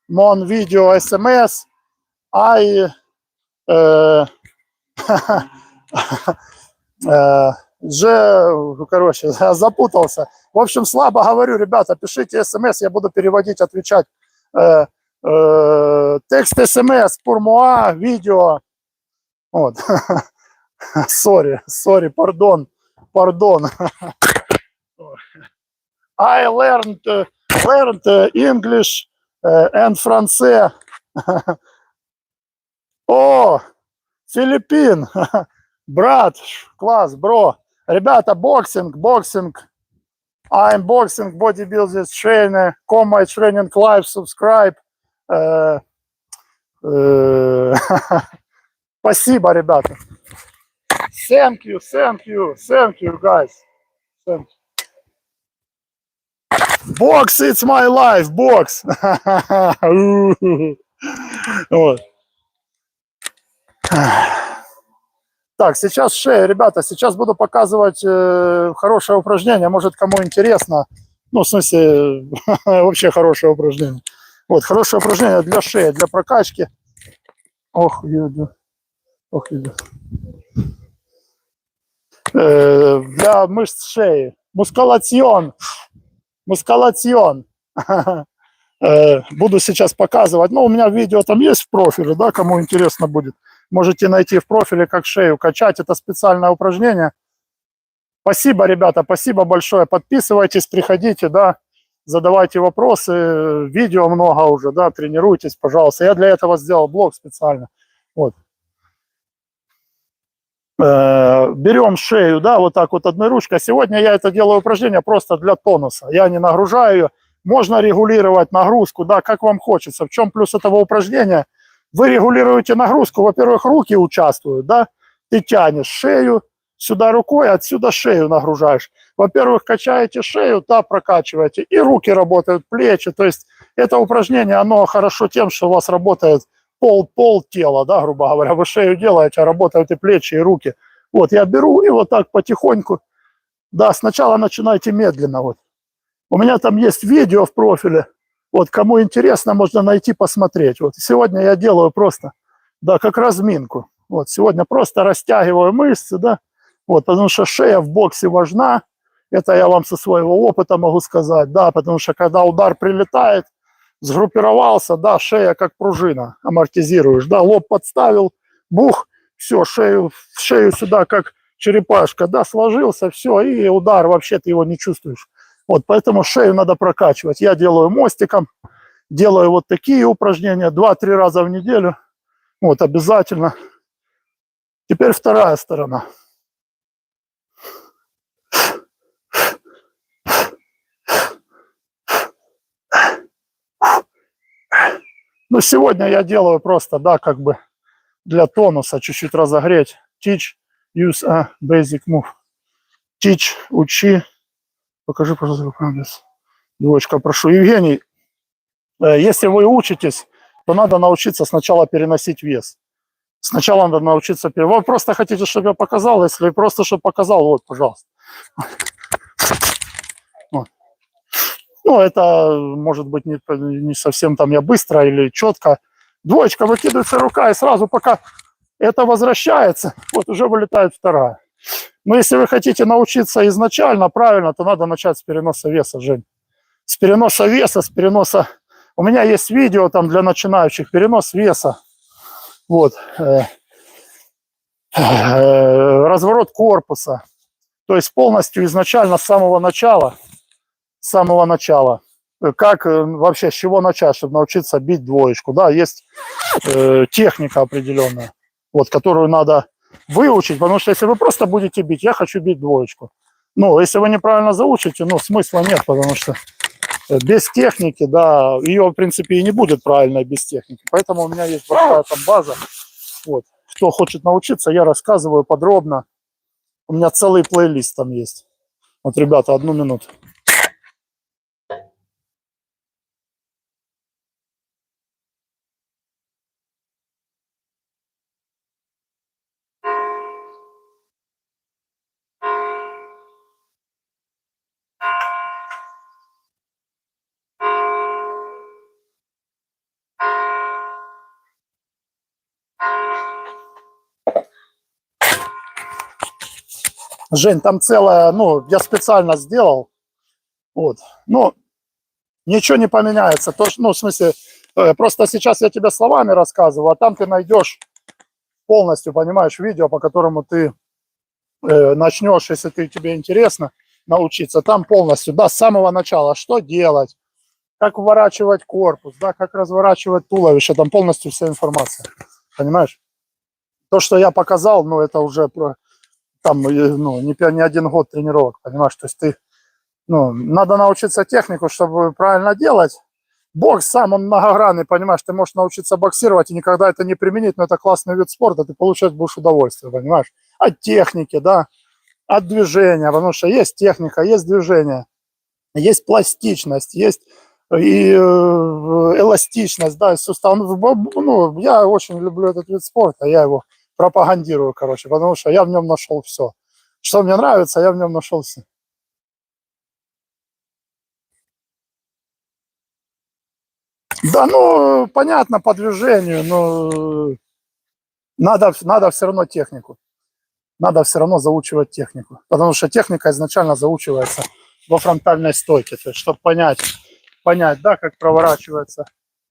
Mon video SMS. I короче, запутался. В общем, слабо говорю, ребята, пишите смс, я буду переводить, отвечать. Текст смс, pour moi, видео. Вот. Sorry, pardon. I learned English and Francais. О, Филиппин. Брат, класс, бро. Ребята, боксинг. I'm boxing, bodybuilding trainer. Come my training live, subscribe. Спасибо, ребята. Thank you, guys. Thank you. Box, it's my life, box. Вот. Так, сейчас шея, ребята, сейчас буду показывать хорошее упражнение, может кому интересно, ну, в смысле, вообще хорошее упражнение. Вот, хорошее упражнение для шеи, для прокачки. Ох, иду. Ох, иду. Для мышц шеи. Мускулацион. Мускулацион. Буду сейчас показывать. Ну, у меня видео там есть в профиле, да, кому интересно будет. Можете найти в профиле, как шею качать. Это специальное упражнение. Спасибо, ребята, спасибо большое. Подписывайтесь, приходите, да, задавайте вопросы. Видео много уже, да, тренируйтесь, пожалуйста. Я для этого сделал блог специально. Вот. Берем шею, да, вот так вот одной ручкой. Сегодня я это делаю упражнение просто для тонуса. Я не нагружаю ее. Можно регулировать нагрузку, да, как вам хочется. В чем плюс этого упражнения? Вы регулируете нагрузку. Во-первых, руки участвуют, да. Ты тянешь шею сюда рукой, отсюда шею нагружаешь. Во-первых, качаете шею, да, прокачиваете. И руки работают, плечи. То есть это упражнение, оно хорошо тем, что у вас работает пол тела, да, грубо говоря. Вы шею делаете, а работают и плечи, и руки. Вот я беру и вот так потихоньку. Да, сначала начинайте медленно. Вот. У меня там есть видео в профиле. Вот, кому интересно, можно найти, посмотреть. Вот сегодня я делаю просто, да, как разминку. Вот сегодня просто растягиваю мышцы, да. Вот, потому что шея в боксе важна. Это я вам со своего опыта могу сказать, да, потому что когда удар прилетает, сгруппировался, да, шея как пружина, амортизируешь, да, лоб подставил, бух, все, шею сюда как черепашка, да, сложился, все, и удар, вообще ты его не чувствуешь. Вот, поэтому шею надо прокачивать. Я делаю мостиком, делаю вот такие упражнения 2-3 раза в неделю, вот, обязательно. Теперь вторая сторона. Ну, сегодня я делаю просто, да, как бы для тонуса, чуть-чуть разогреть. Teach, use a basic move. Teach, учи. Покажи, пожалуйста, девочка, прошу. Евгений, если вы учитесь, то надо научиться сначала переносить вес. Сначала надо научиться... Вы просто хотите, чтобы я показал? Если просто, чтобы показал, вот, пожалуйста. Вот. Ну, это может быть не совсем там я быстро или четко. Двоечка, выкидывается рука, и сразу пока это возвращается, вот уже вылетает вторая. Но если вы хотите научиться изначально правильно, то надо начать с переноса веса, Жень. С переноса веса, с переноса... У меня есть видео там для начинающих, перенос веса. Вот. Разворот корпуса. То есть полностью изначально с самого начала. Как вообще, с чего начать, чтобы научиться бить двоечку. Да, есть техника определенная, вот, которую надо выучить, потому что если вы просто будете бить, я хочу бить двоечку. Ну, если вы неправильно заучите, ну, смысла нет, потому что без техники, да, ее, в принципе, и не будет правильной без техники. Поэтому у меня есть большая там база. Вот. Кто хочет научиться, я рассказываю подробно. У меня целый плейлист там есть. Вот, ребята, 1 минуту. Жень, там целая, ну, я специально сделал. Вот. Ну, ничего не поменяется. То, ну, в смысле, просто сейчас я тебе словами рассказываю, а там ты найдешь полностью, понимаешь, видео, по которому ты начнешь, если тебе интересно, научиться. Там полностью, да, с самого начала, что делать, как уворачивать корпус, да, как разворачивать туловище, там полностью вся информация. Понимаешь? То, что я показал, ну, это уже там, ну, не 1 год тренировок, понимаешь? То есть ты, ну, надо научиться технику, чтобы правильно делать. Бокс сам, он многогранный, понимаешь? Ты можешь научиться боксировать и никогда это не применить, но это классный вид спорта, ты получать будешь удовольствие, понимаешь? От техники, да, от движения, потому что есть техника, есть движение, есть пластичность, есть и эластичность, да, и сустав. Ну, я очень люблю этот вид спорта, я его пропагандирую, короче, потому что я в нем нашел все. Что мне нравится, я в нем нашел все. Да, ну, понятно, по движению, но надо все равно технику. Надо все равно заучивать технику. Потому что техника изначально заучивается во фронтальной стойке. То есть, чтобы понять, да, как проворачивается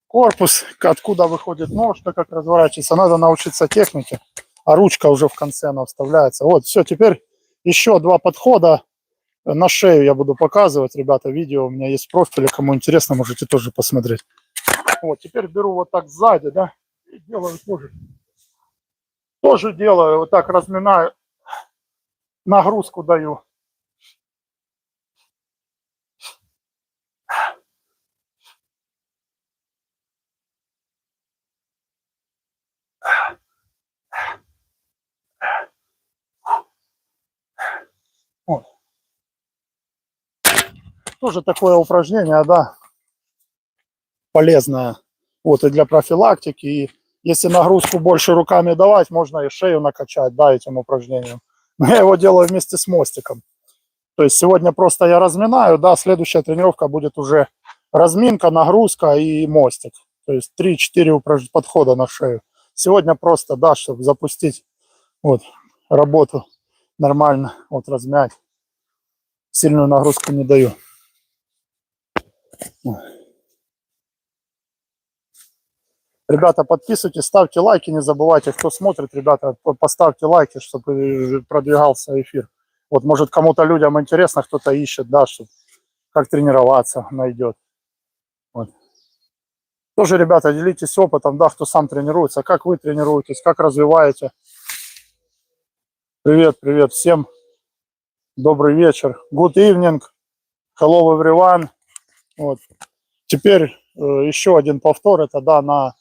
корпус, откуда выходит нож, как разворачивается, надо научиться технике. А ручка уже в конце она вставляется. Вот, все, теперь еще 2 подхода на шею я буду показывать. Ребята, видео у меня есть в профиле. Кому интересно, можете тоже посмотреть. Вот, теперь беру вот так сзади, да, и делаю тоже. Тоже делаю, вот так разминаю, нагрузку даю. Вот. Тоже такое упражнение, да, полезное. Вот и для профилактики. И если нагрузку больше руками давать, можно и шею накачать, да, этим упражнением. Но я его делаю вместе с мостиком. То есть сегодня просто я разминаю, да, следующая тренировка будет уже разминка, нагрузка и мостик. То есть 3-4 подхода на шею. Сегодня просто, да, чтобы запустить вот работу нормально, вот размять. Сильную нагрузку не даю. Ребята, подписывайтесь, ставьте лайки, не забывайте, кто смотрит, ребята, поставьте лайки, чтобы продвигался эфир. Вот, может, кому-то людям интересно, кто-то ищет, да, чтобы как тренироваться, найдет. Вот. Тоже, ребята, делитесь опытом, да, кто сам тренируется, как вы тренируетесь, как развиваете. Привет, привет всем. Добрый вечер. Good evening. Hello, everyone. Вот. Теперь еще один повтор, это, да,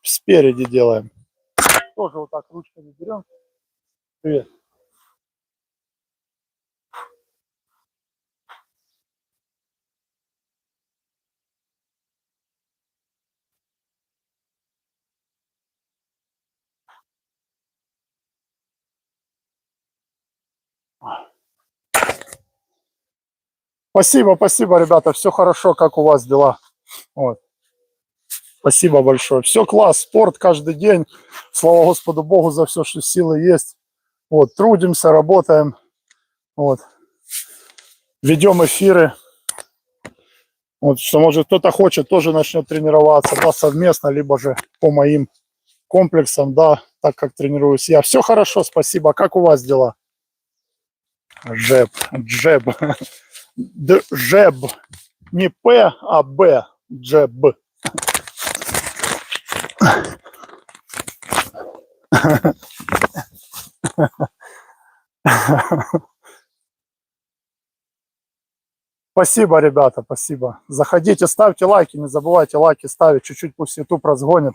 спереди делаем. Тоже вот так ручками берем. Привет. Спасибо, спасибо, ребята. Все хорошо, как у вас дела? Вот. Спасибо большое. Все класс, спорт каждый день. Слава Господу Богу за все, что силы есть. Вот, трудимся, работаем. Вот. Ведем эфиры. Вот, что, может, кто-то хочет, тоже начнет тренироваться, да, совместно, либо же по моим комплексам, да, так как тренируюсь я. Все хорошо, спасибо. Как у вас дела? Джеб. Джеб. Не П, а Б. Джеб. Спасибо, ребята, спасибо. Заходите, ставьте лайки, не забывайте лайки ставить. Чуть-чуть пусть YouTube разгонит.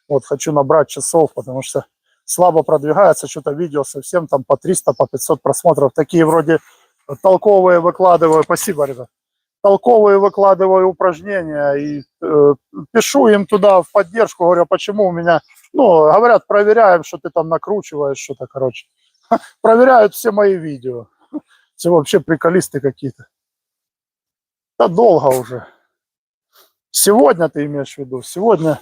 Вот хочу набрать часов, потому что слабо продвигается. Что-то видео совсем там по 300, по 500 просмотров. Такие вроде толковые выкладываю. Спасибо, ребят. Толковые выкладываю упражнения и пишу им туда в поддержку. Говорю, почему у меня... Ну, говорят, проверяем, что ты там накручиваешь, что-то, короче. Проверяют все мои видео. Все вообще приколисты какие-то. Да долго уже. Сегодня ты имеешь в виду? Сегодня?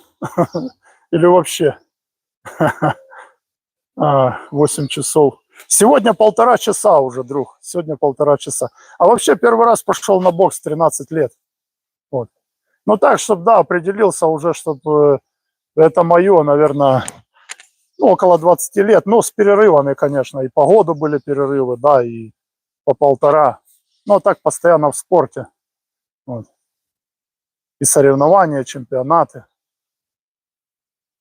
Или вообще? 8 часов. Сегодня 1,5 часа уже, друг. Сегодня 1,5 часа. А вообще первый раз пошел на бокс 13 лет. Вот. Ну так, чтобы, да, определился уже, чтобы это мое, наверное, ну, около 20 лет. Ну, с перерывами, конечно. И по году были перерывы, да, и по 1,5. Ну, так постоянно в спорте. Вот. И соревнования, чемпионаты.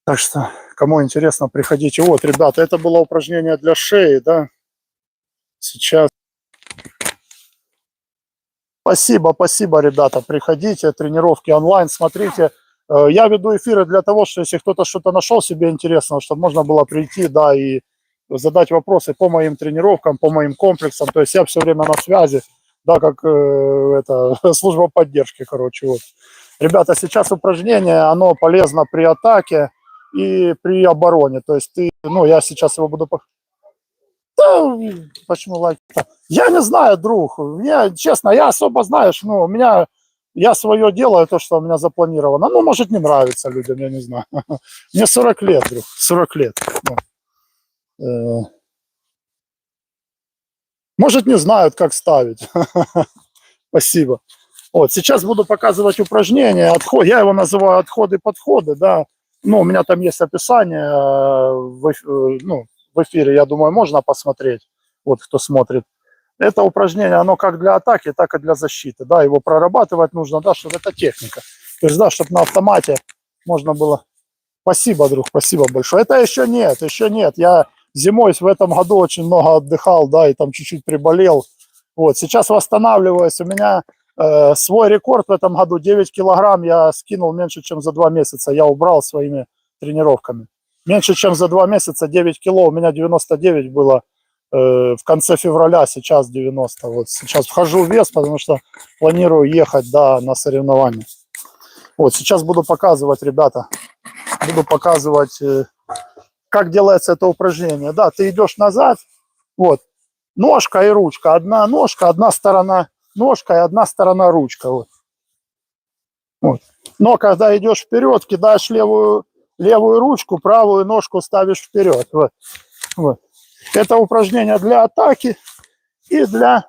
Так что, кому интересно, приходите. Вот, ребята, это было упражнение для шеи, да. Сейчас. Спасибо, спасибо, ребята. Приходите, тренировки онлайн, смотрите. Я веду эфиры для того, что если кто-то что-то нашел себе интересного, чтобы можно было прийти, да, и задать вопросы по моим тренировкам, по моим комплексам. То есть я все время на связи, да, как это, служба поддержки, короче, вот. Ребята, сейчас упражнение, оно полезно при атаке и при обороне. То есть ты, ну, я сейчас его буду... Да, почему лайк-то? Я не знаю, друг. Мне, честно, я особо, знаешь, ну, у меня... Я свое делаю, то, что у меня запланировано. Ну, может, не нравится людям, я не знаю. Мне 40 лет, друг, 40 лет. Может, не знают, как ставить. Спасибо. Вот, сейчас буду показывать упражнение. Я его называю отходы-подходы, да. Ну, у меня там есть описание ну, в эфире, я думаю, можно посмотреть, вот кто смотрит. Это упражнение, оно как для атаки, так и для защиты, да, его прорабатывать нужно, да, чтобы это техника. То есть, да, чтобы на автомате можно было... Спасибо, друг, спасибо большое. Это еще нет, еще нет. Я зимой в этом году очень много отдыхал, да, и там чуть-чуть приболел. Вот, сейчас восстанавливаюсь. У меня свой рекорд в этом году, 9 килограмм я скинул меньше, чем за 2 месяца. Я убрал своими тренировками. Меньше, чем за 2 месяца 9 кило, у меня 99 было в конце февраля, сейчас 90. Вот сейчас вхожу в вес, потому что планирую ехать, да, на соревнования. Вот, сейчас буду показывать, ребята, буду показывать, как делается это упражнение. Да, ты идешь назад, вот, ножка и ручка. Одна ножка, одна сторона ножка и одна сторона ручка. Вот. Вот. Но когда идешь вперед, кидаешь левую ручку, правую ножку ставишь вперед. Вот. Вот. Это упражнение для атаки и для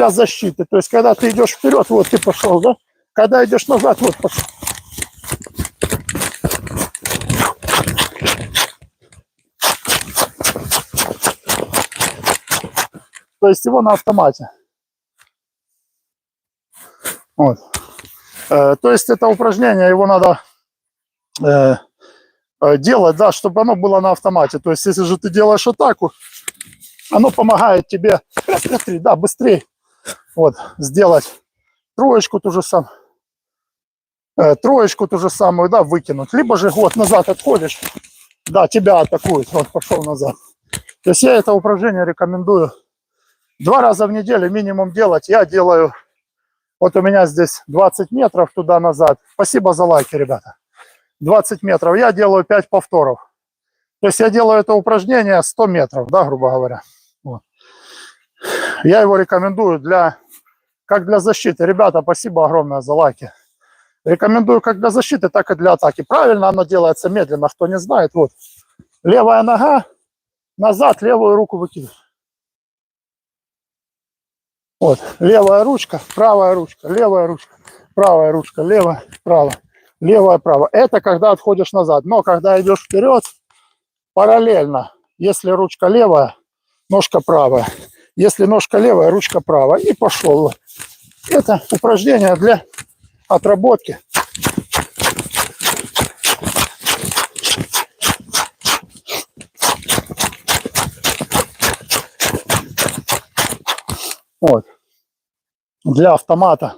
защиты. То есть, когда ты идешь вперед, вот ты пошел, да? Когда идешь назад, вот пошел. То есть его на автомате. Вот. То есть это упражнение, его надо делать, да, чтобы оно было на автомате. То есть если же ты делаешь атаку, оно помогает тебе, да, быстрее вот, сделать троечку ту же самую, да, выкинуть. Либо же вот назад отходишь, да, тебя атакуют, вот пошел назад. То есть я это упражнение рекомендую 2 раза в неделю минимум делать. Я делаю, вот у меня здесь 20 метров туда-назад. Спасибо за лайки, ребята. 20 метров. Я делаю 5 повторов. То есть я делаю это упражнение 100 метров, да, грубо говоря. Вот. Я его рекомендую как для защиты. Ребята, спасибо огромное за лайки. Рекомендую как для защиты, так и для атаки. Правильно оно делается медленно, кто не знает. Вот. Левая нога, назад, левую руку выкидываешь. Вот, левая ручка, правая ручка, левая ручка, правая ручка, левая, правая, левая, правая. Это когда отходишь назад. Но когда идешь вперед, параллельно. Если ручка левая, ножка правая. Если ножка левая, ручка правая. И пошел. Это упражнение для отработки. Вот. Для автомата,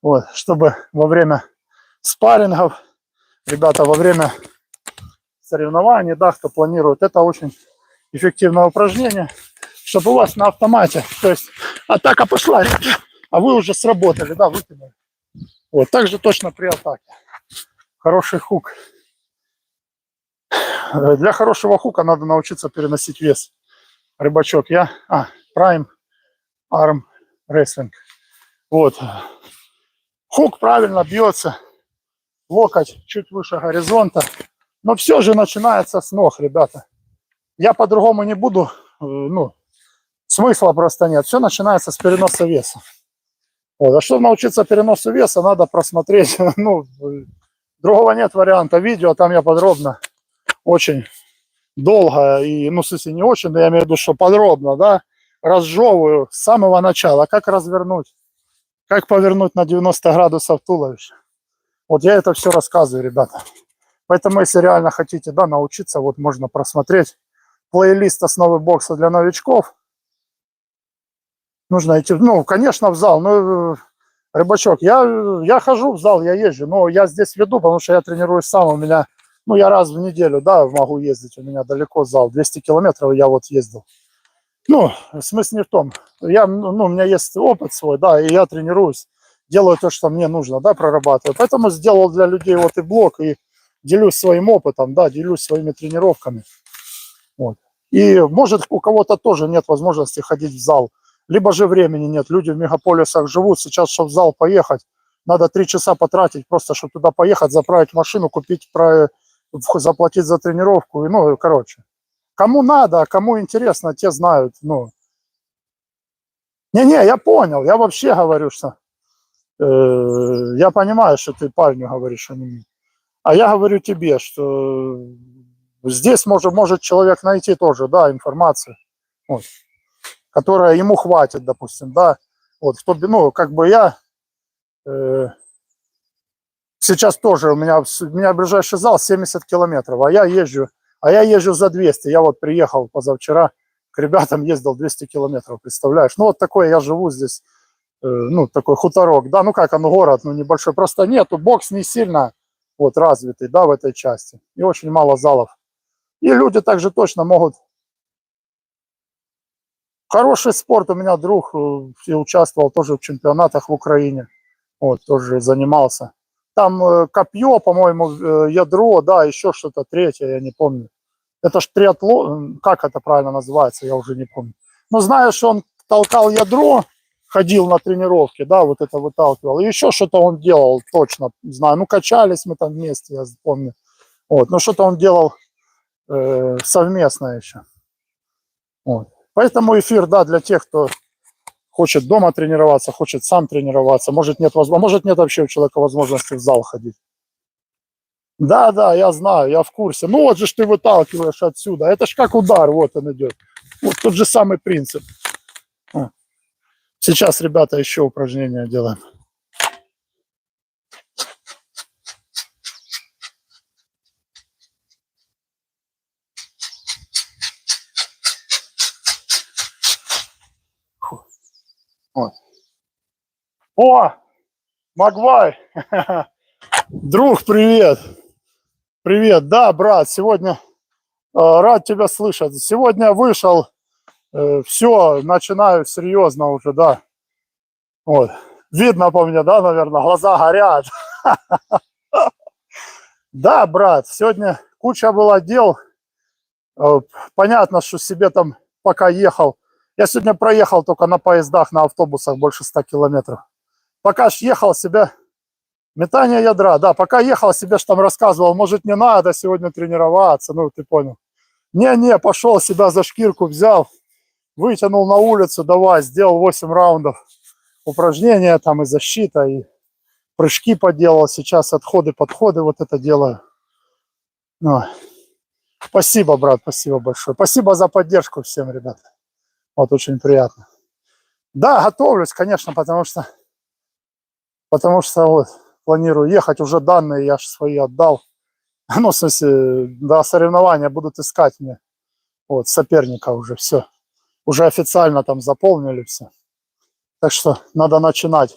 вот, чтобы во время спаррингов, ребята, во время соревнований, да, кто планирует, это очень эффективное упражнение, чтобы у вас на автомате, то есть атака пошла, а вы уже сработали, да, выкинули. Вот, также точно при атаке. Хороший хук. Для хорошего хука надо научиться переносить вес. Рыбачок, Prime Arm Wrestling. Вот. Хук правильно бьется, локоть чуть выше горизонта, но все же начинается с ног, ребята. Я по-другому не буду, ну, смысла просто нет. Все начинается с переноса веса. Вот. А чтобы научиться переносу веса, надо просмотреть, ну, другого нет варианта видео, там я подробно, очень долго, и, ну, в смысле, не очень, но я имею в виду, что подробно, да, разжевываю с самого начала, как развернуть, как повернуть на 90 градусов туловище. Вот я это все рассказываю, ребята. Поэтому, если реально хотите, да, научиться, вот можно просмотреть плейлист основы бокса для новичков. Нужно идти, ну, конечно, в зал. Ну, рыбачок, я хожу в зал, я езжу, но я здесь веду, потому что я тренируюсь сам, у меня, ну, я раз в неделю, да, могу ездить, у меня далеко зал, 200 километров я вот ездил. Ну, смысл не в том, ну, у меня есть опыт свой, да, и я тренируюсь. делаю то, что мне нужно, да, прорабатываю. Поэтому сделал для людей вот и блог, и делюсь своим опытом, да, делюсь своими тренировками. Вот. И может у кого-то тоже нет возможности ходить в зал, либо же времени нет. Люди в мегаполисах живут, сейчас, чтобы в зал поехать, надо 3 часа потратить просто, чтобы туда поехать, заправить машину, купить, заплатить за тренировку. И, ну, короче, кому надо, а кому интересно, те знают. Ну. Не-не, я понял, я вообще говорю, что я понимаю, что ты парню говоришь, а не мне. А я говорю тебе, что здесь может человек найти тоже, да, информацию, вот, которая ему хватит, допустим, да. Вот, чтобы, ну, как бы я сейчас тоже, у меня ближайший зал 70 километров, а я езжу за 200. Я вот приехал позавчера, к ребятам ездил 200 километров, представляешь? Ну, вот такой я живу здесь, ну, такой хуторок, да, ну, как он, город, ну, небольшой. Просто нету, бокс не сильно вот развитый, да, в этой части. И очень мало залов. И люди также точно могут. Хороший спорт. У меня друг и участвовал тоже в чемпионатах в Украине. Вот, тоже занимался. Там копье, по-моему, ядро, да, еще что-то третье, я не помню. Это ж триатлон, как это правильно называется, я уже не помню. Но знаешь, он толкал ядро, ходил на тренировки, да, вот это выталкивал. И еще что-то он делал, точно знаю. Ну, качались мы там вместе, я помню. Вот, но что-то он делал совместно еще. Вот. Поэтому эфир, да, для тех, кто хочет дома тренироваться, хочет сам тренироваться, может нет вообще у человека возможности в зал ходить. Да, да, я знаю, я в курсе. Ну вот же ж ты выталкиваешь отсюда. Это ж как удар, вот он идет. Вот тот же самый принцип. Сейчас, ребята, еще упражнения делаем. Вот. О, Магвай! Друг, привет! Привет, да, брат, сегодня рад тебя слышать. Сегодня вышел, все, начинаю серьезно уже, да. Вот. Видно по мне, да, наверное, глаза горят. Да, брат, сегодня куча было дел. Понятно, что себе там пока ехал. Я сегодня проехал только на поездах, на автобусах больше 100 километров. Пока ж ехал себе, метание ядра, да, пока ехал себе ж там рассказывал, может не надо сегодня тренироваться, ну ты понял. Не-не, пошел себя за шкирку взял, вытянул на улицу, давай, сделал 8 раундов. Упражнения там и защита, и прыжки поделал, сейчас отходы, подходы вот это делаю. Ой. Спасибо, брат, спасибо большое. Спасибо за поддержку всем, ребят. Вот очень приятно. Да, готовлюсь, конечно, потому что вот планирую ехать, уже данные я же свои отдал. Ну, в смысле, до соревнования будут искать мне. Вот, соперника уже все. Уже официально там заполнили все. Так что надо начинать.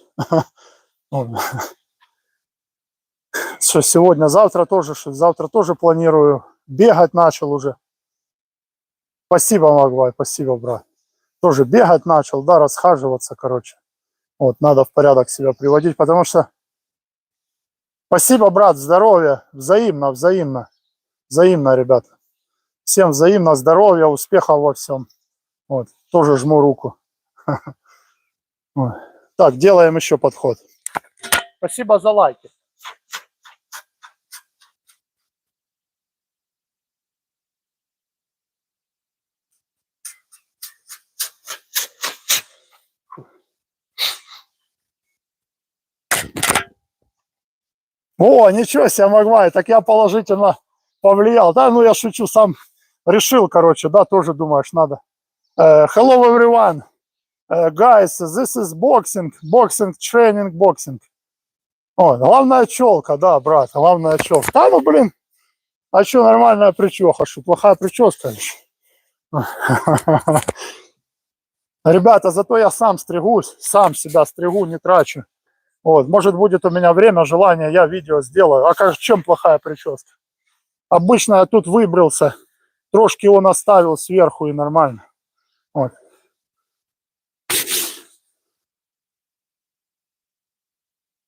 Что сегодня, завтра тоже планирую. Бегать начал уже. Спасибо, Магвай, спасибо, брат. Тоже бегать начал, да, расхаживаться, короче. Вот, надо в порядок себя приводить, потому что... Спасибо, брат, здоровья, взаимно, ребята. Всем взаимно здоровья, успехов во всем. Вот, тоже жму руку. Так, делаем еще подход. Спасибо за лайки. О, ничего себе, Магвай, так я положительно повлиял. Да, ну я шучу, сам решил, короче, да, тоже думаешь, надо. Hello everyone. Guys, this is boxing training, boxing. О, главная челка, да, брат, главная челка. Да, ну, блин, а что, нормальная прическа, что, плохая прическа лишь. Ребята, зато я сам стригусь, сам себя стригу, не трачу. Вот, может, будет у меня время, желание, я видео сделаю. А как, чем плохая прическа? Обычно я тут выбрился, трошки он оставил сверху и нормально. Вот.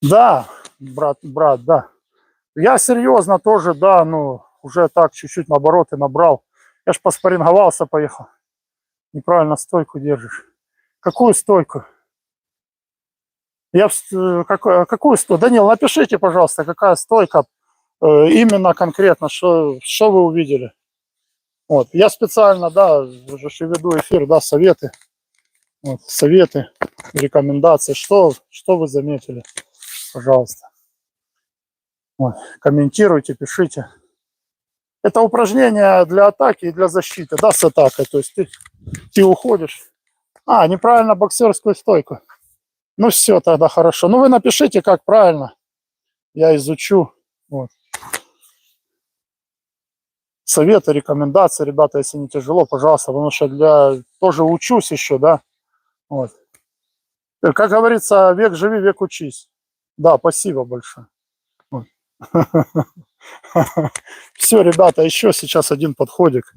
Да, брат, да. Я серьезно тоже, да, ну, уже так чуть-чуть наоборот и набрал. Я ж поспоринговался, поехал. Неправильно стойку держишь. Какую стойку? Какую стойку? Данил, напишите, пожалуйста, какая стойка именно конкретно, что вы увидели. Вот. Я специально, да, уже веду эфир, да, советы. Вот, советы, рекомендации. Что вы заметили, пожалуйста. Вот. Комментируйте, пишите. Это упражнение для атаки и для защиты, да, с атакой. То есть ты уходишь. Неправильно боксерскую стойку. Ну все, тогда хорошо. Ну вы напишите, как правильно. Я изучу. Вот. Советы, рекомендации, ребята, если не тяжело, пожалуйста, потому что я тоже учусь еще, да. Вот. Как говорится, век живи, век учись. Да, спасибо большое. Вот. Все, ребята, еще сейчас один подходик.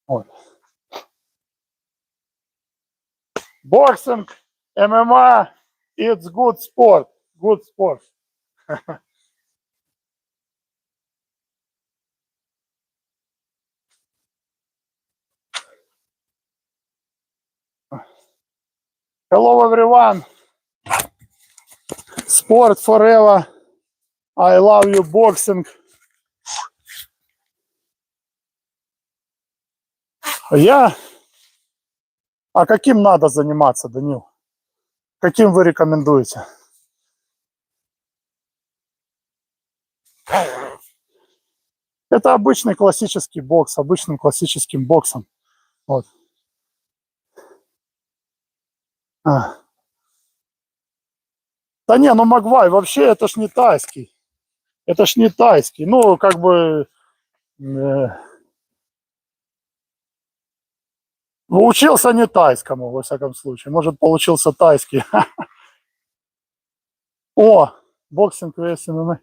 Вот. Boxing, MMA, it's good sport. Good sport. Hello everyone. Sport forever. I love you, boxing. Каким надо заниматься, Данил? Каким вы рекомендуете? Это обычный классический бокс, обычным классическим боксом. Вот. Да не, ну Магвай, вообще это ж не тайский. Это ж не тайский. Ну, как бы... Учился не тайскому, во всяком случае. Может, получился тайский. О, боксинг, вес, ММА.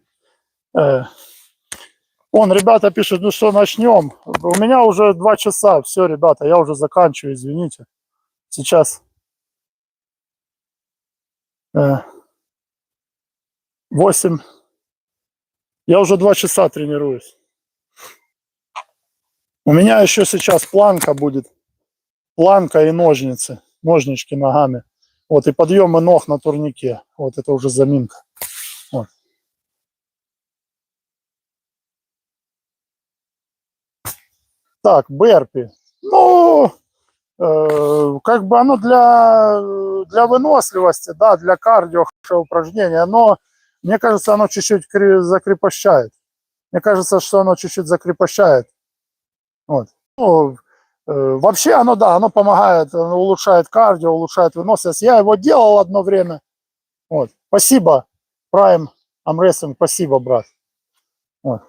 Ребята пишут, ну что, начнем? У меня уже 2 часа. Все, ребята, я уже заканчиваю, извините. Сейчас 8. Я уже 2 часа тренируюсь. У меня еще сейчас планка будет. Планка и ножницы. Ножнички ногами. Вот, и подъемы ног на турнике. Вот это уже заминка. Вот. Так, берпи. Ну, как бы оно для выносливости, да, для кардио упражнения, но мне кажется, оно чуть-чуть закрепощает. Мне кажется, что оно чуть-чуть закрепощает. Вот. Ну, вообще оно, да, оно помогает, оно улучшает кардио, улучшает выносливость. Я его делал одно время. Вот. Спасибо, Prime Armwrestling, спасибо, брат. Вот.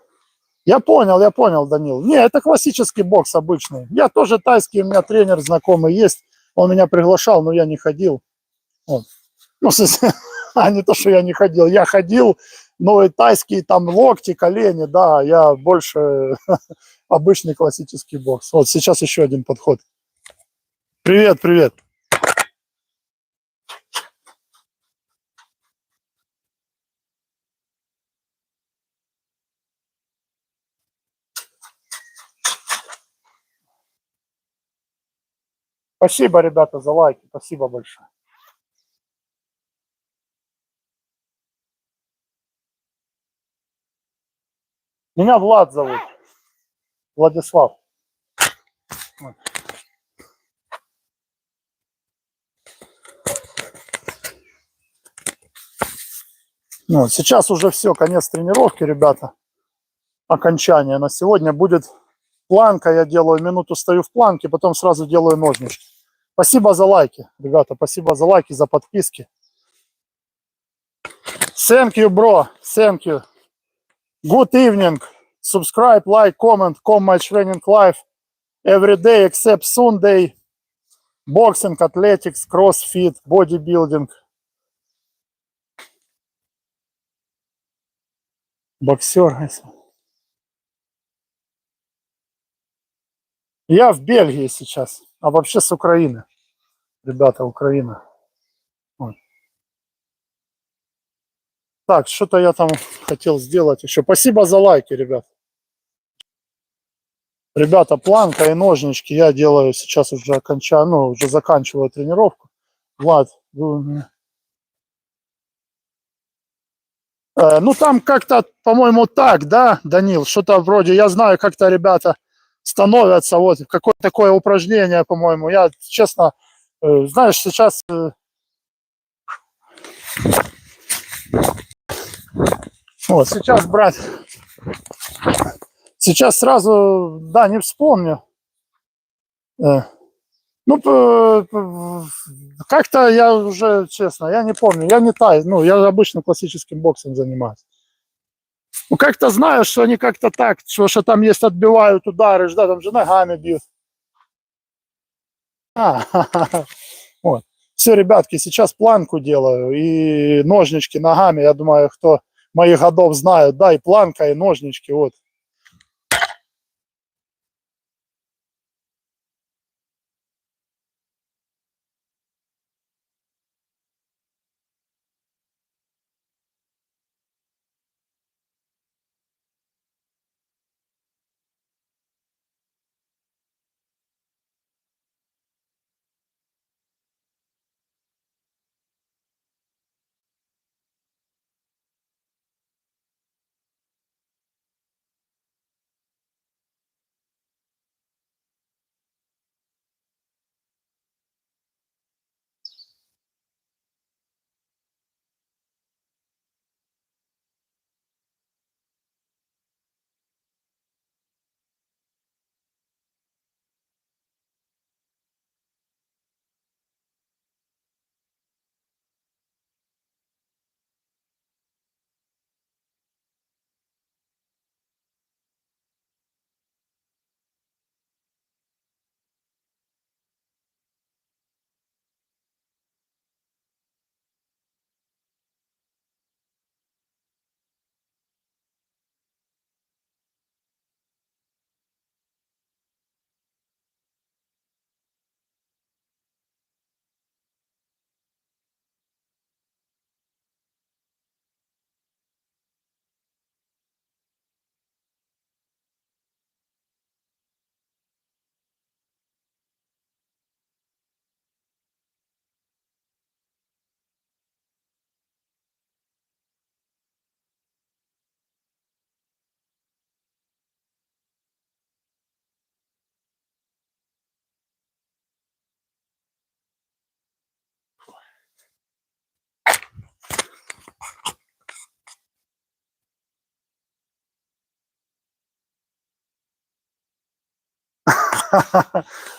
Я понял, Данил. Не, это классический бокс обычный. Я тоже тайский, у меня тренер знакомый есть. Он меня приглашал, но я не ходил. Вот. Ну, не то, что я не ходил. Я ходил, но и тайские там локти, колени, да, я больше обычный классический бокс. Вот сейчас еще один подход. Привет, привет. Спасибо, ребята, за лайки. Спасибо большое. Меня Влад зовут. Владислав. Ну, сейчас уже все, конец тренировки, ребята. Окончание на сегодня будет планка. Я делаю минуту, стою в планке, потом сразу делаю ножнички. Спасибо за лайки, ребята. Спасибо за лайки, за подписки. Thank you, bro. Thank you. Good evening. Subscribe, like, comment, come my training live every day except Sunday. Boxing, athletics, crossfit, bodybuilding. Боксер. Я в Бельгии сейчас, а вообще с Украины. Ребята, Украина. Вот. Так, что-то я там хотел сделать еще. Спасибо за лайки, ребят. Ребята, планка и ножнички я делаю сейчас уже уже заканчиваю тренировку. Влад, ну там как-то, по-моему, так, да, Данил? Что-то вроде, я знаю, как-то ребята становятся, вот, какое-то такое упражнение, по-моему. Я, честно, знаешь, сейчас... Вот, сейчас брать... Сейчас сразу, да, не вспомню. Ну, как-то я уже, честно, я не помню. Я не тай, ну, я обычно классическим боксом занимаюсь. Ну, как-то знаю, что они как-то так, что там есть, отбивают удары, да, там же ногами бьют. Вот. Все, ребятки, сейчас планку делаю и ножнички ногами. Я думаю, кто моих годов знают, да, и планка, и ножнички, вот.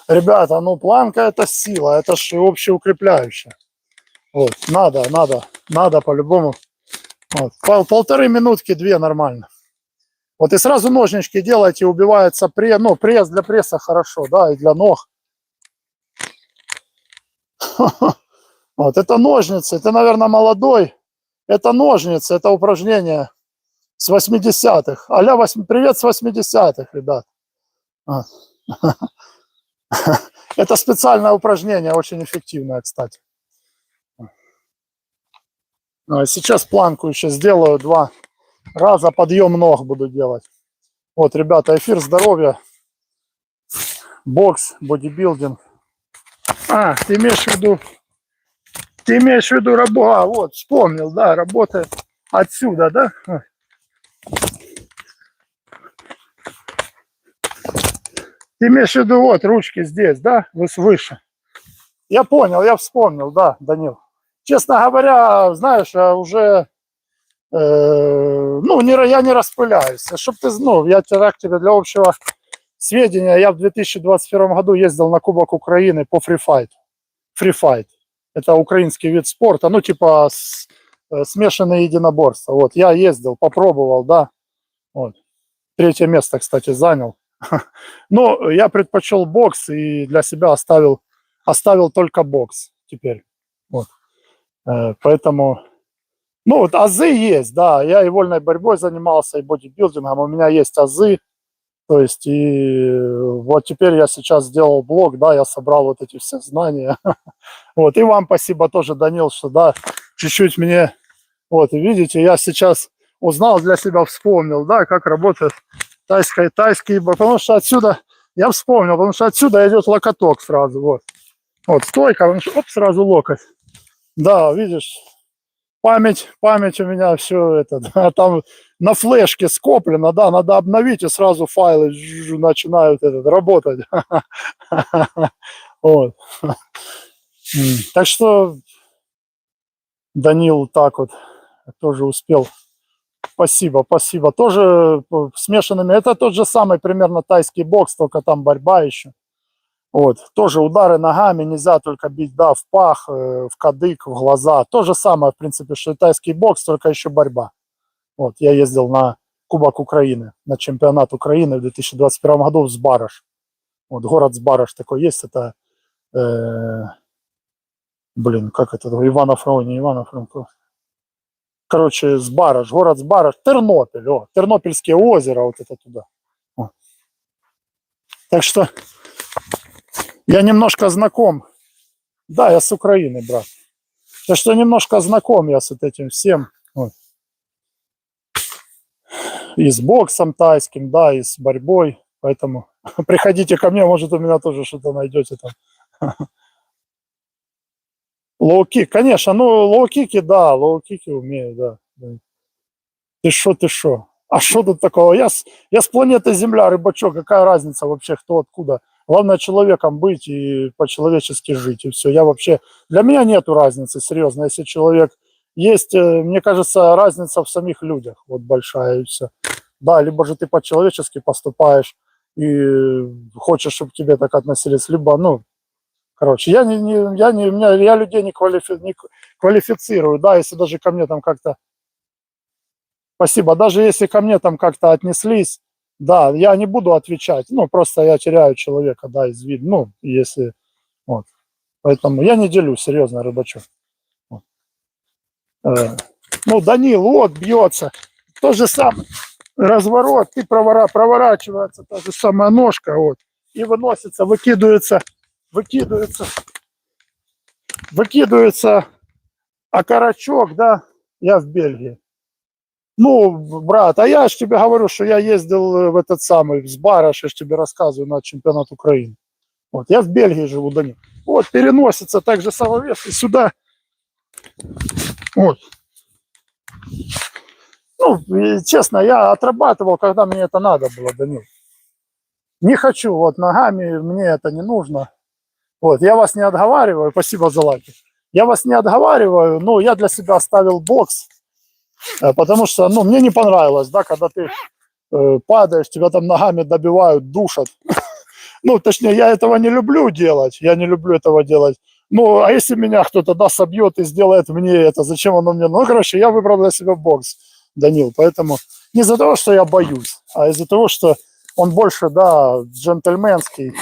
Ребята, ну планка это сила, это же общеукрепляющая. Вот, надо по-любому. Вот. Полторы минутки, две нормально. Вот и сразу ножнички делайте, убивается пресс. Ну, пресс для пресса хорошо, да, и для ног. Вот, это ножницы, ты, наверное, молодой. Это ножницы, это упражнение с 80-х. Привет с 80-х, ребят. Это специальное упражнение, очень эффективное, кстати. Сейчас планку еще сделаю 2 раза, подъем ног буду делать. Вот, ребята, эфир здоровья, бокс, бодибилдинг. Ты имеешь в виду работу, вот, вспомнил, да, работает отсюда, да? Ты имеешь в виду, вот, ручки здесь, да, выше. Я понял, я вспомнил, да, Данил. Честно говоря, знаешь, уже, ну, я не распыляюсь. Чтоб ты, ну, я так тебе для общего сведения, я в 2021 году ездил на Кубок Украины по фрифайт. Фрифайт. Это украинский вид спорта, ну, типа смешанные единоборства. Вот, я ездил, попробовал, да. Вот. 3-е место, кстати, занял. Но я предпочел бокс и для себя оставил только бокс теперь. Вот. Поэтому, Ну, вот азы есть, да. Я и вольной борьбой занимался, и бодибилдингом. У меня есть азы. То есть, и вот теперь я сейчас сделал блог, да, я собрал вот эти все знания. Вот, и вам спасибо тоже, Данил, что, да, чуть-чуть мне, вот, видите, я сейчас узнал для себя, вспомнил, да, как работает тайский, потому что отсюда, я вспомнил, потому что отсюда идет локоток сразу, вот. Вот, стойка, оп, сразу локоть. Да, видишь, память у меня все это, да, там на флешке скоплено, да, надо обновить, и сразу файлы начинают работать. Вот. Так что Данил так вот тоже успел. Спасибо. Тоже смешанными. Это тот же самый примерно тайский бокс, только там борьба еще. Вот. Тоже удары ногами, нельзя только бить, да, в пах, в кадык, в глаза. То же самое, в принципе, что и тайский бокс, только еще борьба. Вот. Я ездил на Кубок Украины, на чемпионат Украины в 2021 году в Сбараж. Вот город Сбараж такой есть, это как это, Ивано-Франково. Короче, Сбараж, город Сбараж, Тернопіль, Тернопільське озеро, вот это туда. Вот. Так что я немножко знаком. Да, я с Украины, брат. Так что немножко знаком я с вот этим всем. Вот. И с боксом тайским, да, и с борьбой. Поэтому приходите ко мне, может, у меня тоже что-то найдете там. Лоу-кик, конечно, ну, лоу-кики, да, лоу-кики умею, да. Ты шо? А что тут такого? Я с планеты Земля, рыбачок, какая разница вообще, кто откуда? Главное человеком быть и по-человечески жить, и все. Я вообще, для меня нету разницы, серьезно. Если человек есть, мне кажется, разница в самих людях, вот большая, и все. Да, либо же ты по-человечески поступаешь и хочешь, чтобы к тебе так относились, либо, ну, короче, я людей не квалифицирую, да, если даже ко мне там как-то, спасибо, даже если ко мне там как-то отнеслись, да, я не буду отвечать, ну, просто я теряю человека, да, из вида, ну, если, вот, поэтому я не делюсь, серьезно, рыбачок. Вот. Ну, Данил, вот, бьется, то же самое, разворот, ты проворачивается, та же самая ножка, вот, и выносится, выкидывается окорочок, да, я в Бельгии. Ну, брат, а я ж тебе говорю, что я ездил в этот самый, в Сбараж, я ж тебе рассказываю, на чемпионат Украины. Вот, я в Бельгии живу, Данил. Вот, переносится так же самый вес и сюда. Вот. Ну, и, честно, я отрабатывал, когда мне это надо было, Данил. Не хочу, вот, ногами, мне это не нужно. Вот, я вас не отговариваю, спасибо за лайки. Я вас не отговариваю, но я для себя оставил бокс, потому что, ну, мне не понравилось, да, когда ты падаешь, тебя там ногами добивают, душат. Ну, точнее, я этого не люблю делать, Ну, а если меня кто-то, да, собьет и сделает мне это, зачем оно мне? Ну, короче, я выбрал для себя бокс, Данил, поэтому не из-за того, что я боюсь, а из-за того, что он больше, да, джентльменский,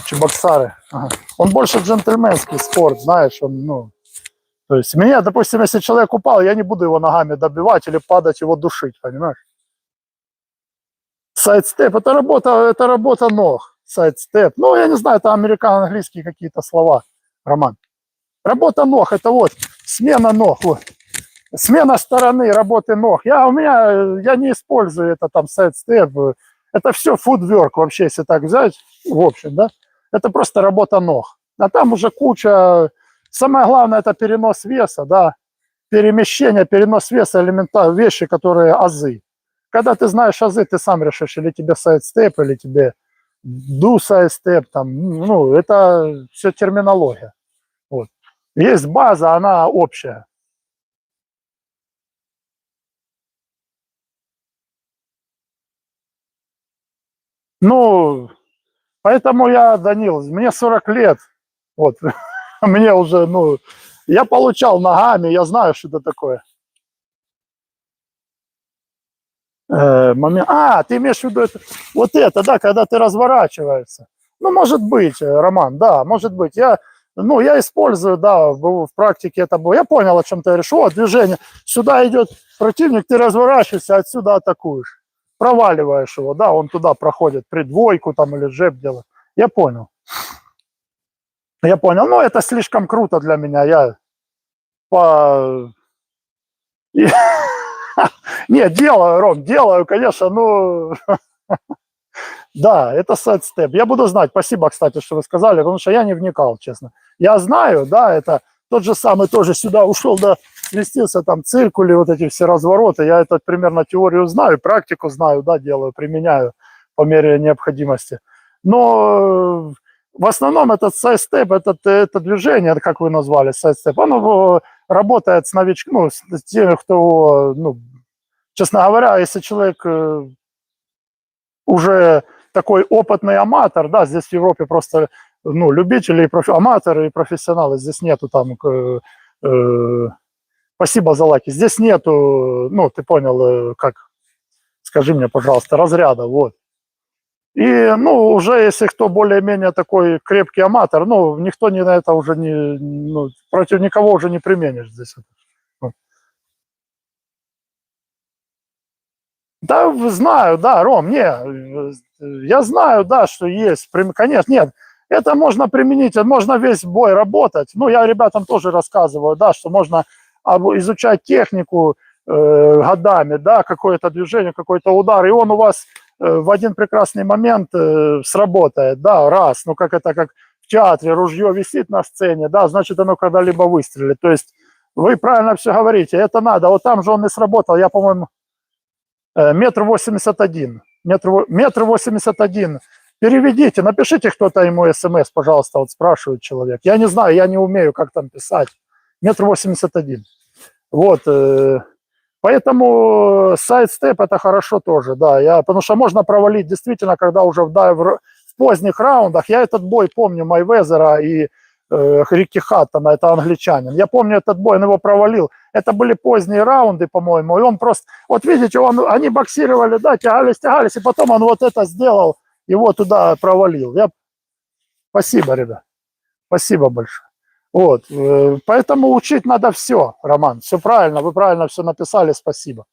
чебоксары. Ага. Он больше джентльменский спорт, знаешь, он, ну, то есть меня, допустим, если человек упал, я не буду его ногами добивать или падать, его душить, понимаешь? Сайдстеп, это работа ног, сайдстеп. Ну, я не знаю, это американо-английские какие-то слова, Роман. Работа ног, это вот, смена ног, вот. Смена стороны работы ног. Я не использую это там сайдстеп, это все футворк вообще, если так взять, в общем, да. Это просто работа ног. А там уже куча... Самое главное, это перенос веса, да, перемещение, перенос веса, элементарные вещи, которые азы. Когда ты знаешь азы, ты сам решишь, или тебе сайдстеп, или тебе do сайдстеп, там, ну, это все терминология. Вот. Есть база, она общая. Ну, поэтому я, Данил, мне 40 лет, вот, мне уже, ну, я получал ногами, я знаю, что это такое. Момент. А, ты имеешь в виду это, вот это, да, когда ты разворачиваешься. Ну, может быть, Роман, да, может быть. Ну, я использую, да, в практике это было. Я понял, о чем ты говоришь. Вот, движение. Сюда идет противник, ты разворачиваешься, отсюда атакуешь. Проваливаешь его, да, он туда проходит, при двойку там или джеб делает. Я понял. Я понял. Но это слишком круто для меня. Я по... Нет, делаю, Ром, делаю, конечно, ну... Да, это сайдстеп. Я буду знать. Спасибо, кстати, что вы сказали, потому что я не вникал, честно. Я знаю, да, это тот же самый тоже сюда ушел, да, сместился, там циркули, вот эти все развороты. Я это примерно теорию знаю, практику знаю, да, делаю, применяю по мере необходимости. Но в основном этот сайдстеп, это движение, как вы назвали, сайдстеп, оно работает с новичками, ну, с теми, кто, ну, честно говоря, если человек уже такой опытный аматор, да, здесь в Европе просто, ну, любители, аматоры и профессионалы, здесь нету там, спасибо за лайки, здесь нету, ну, ты понял, как, скажи мне, пожалуйста, разряда, вот. И, ну, уже если кто более-менее такой крепкий аматор, ну, никто не на это уже не, ну, против никого уже не применишь здесь. Да, знаю, да, Ром, я знаю, да, что есть, конечно, нет, это можно применить, можно весь бой работать. Ну, я ребятам тоже рассказываю, да, что можно изучать технику годами, да, какое-то движение, какой-то удар, и он у вас в один прекрасный момент сработает, да, раз, ну, как это, как в театре, ружье висит на сцене, да, значит, оно когда-либо выстрелит. То есть вы правильно все говорите, это надо, вот там же он и сработал, я, по-моему, 1,81 м. 1,81 м. Переведите, напишите кто-то ему смс, пожалуйста, вот спрашивает человек. Я не знаю, я не умею, как там писать. 1,81 м. Вот, поэтому сайдстеп это хорошо тоже, да. Потому что можно провалить действительно, когда уже в поздних раундах. Я этот бой помню, Майвезера и Рикки Хаттона, это англичанин. Я помню этот бой, он его провалил. Это были поздние раунды, по-моему, и он просто... Вот видите, они боксировали, да, тягались, и потом он вот это сделал, его туда провалил. Спасибо, ребят. Спасибо большое. Вот, поэтому учить надо все, Роман, все правильно, вы правильно все написали, спасибо.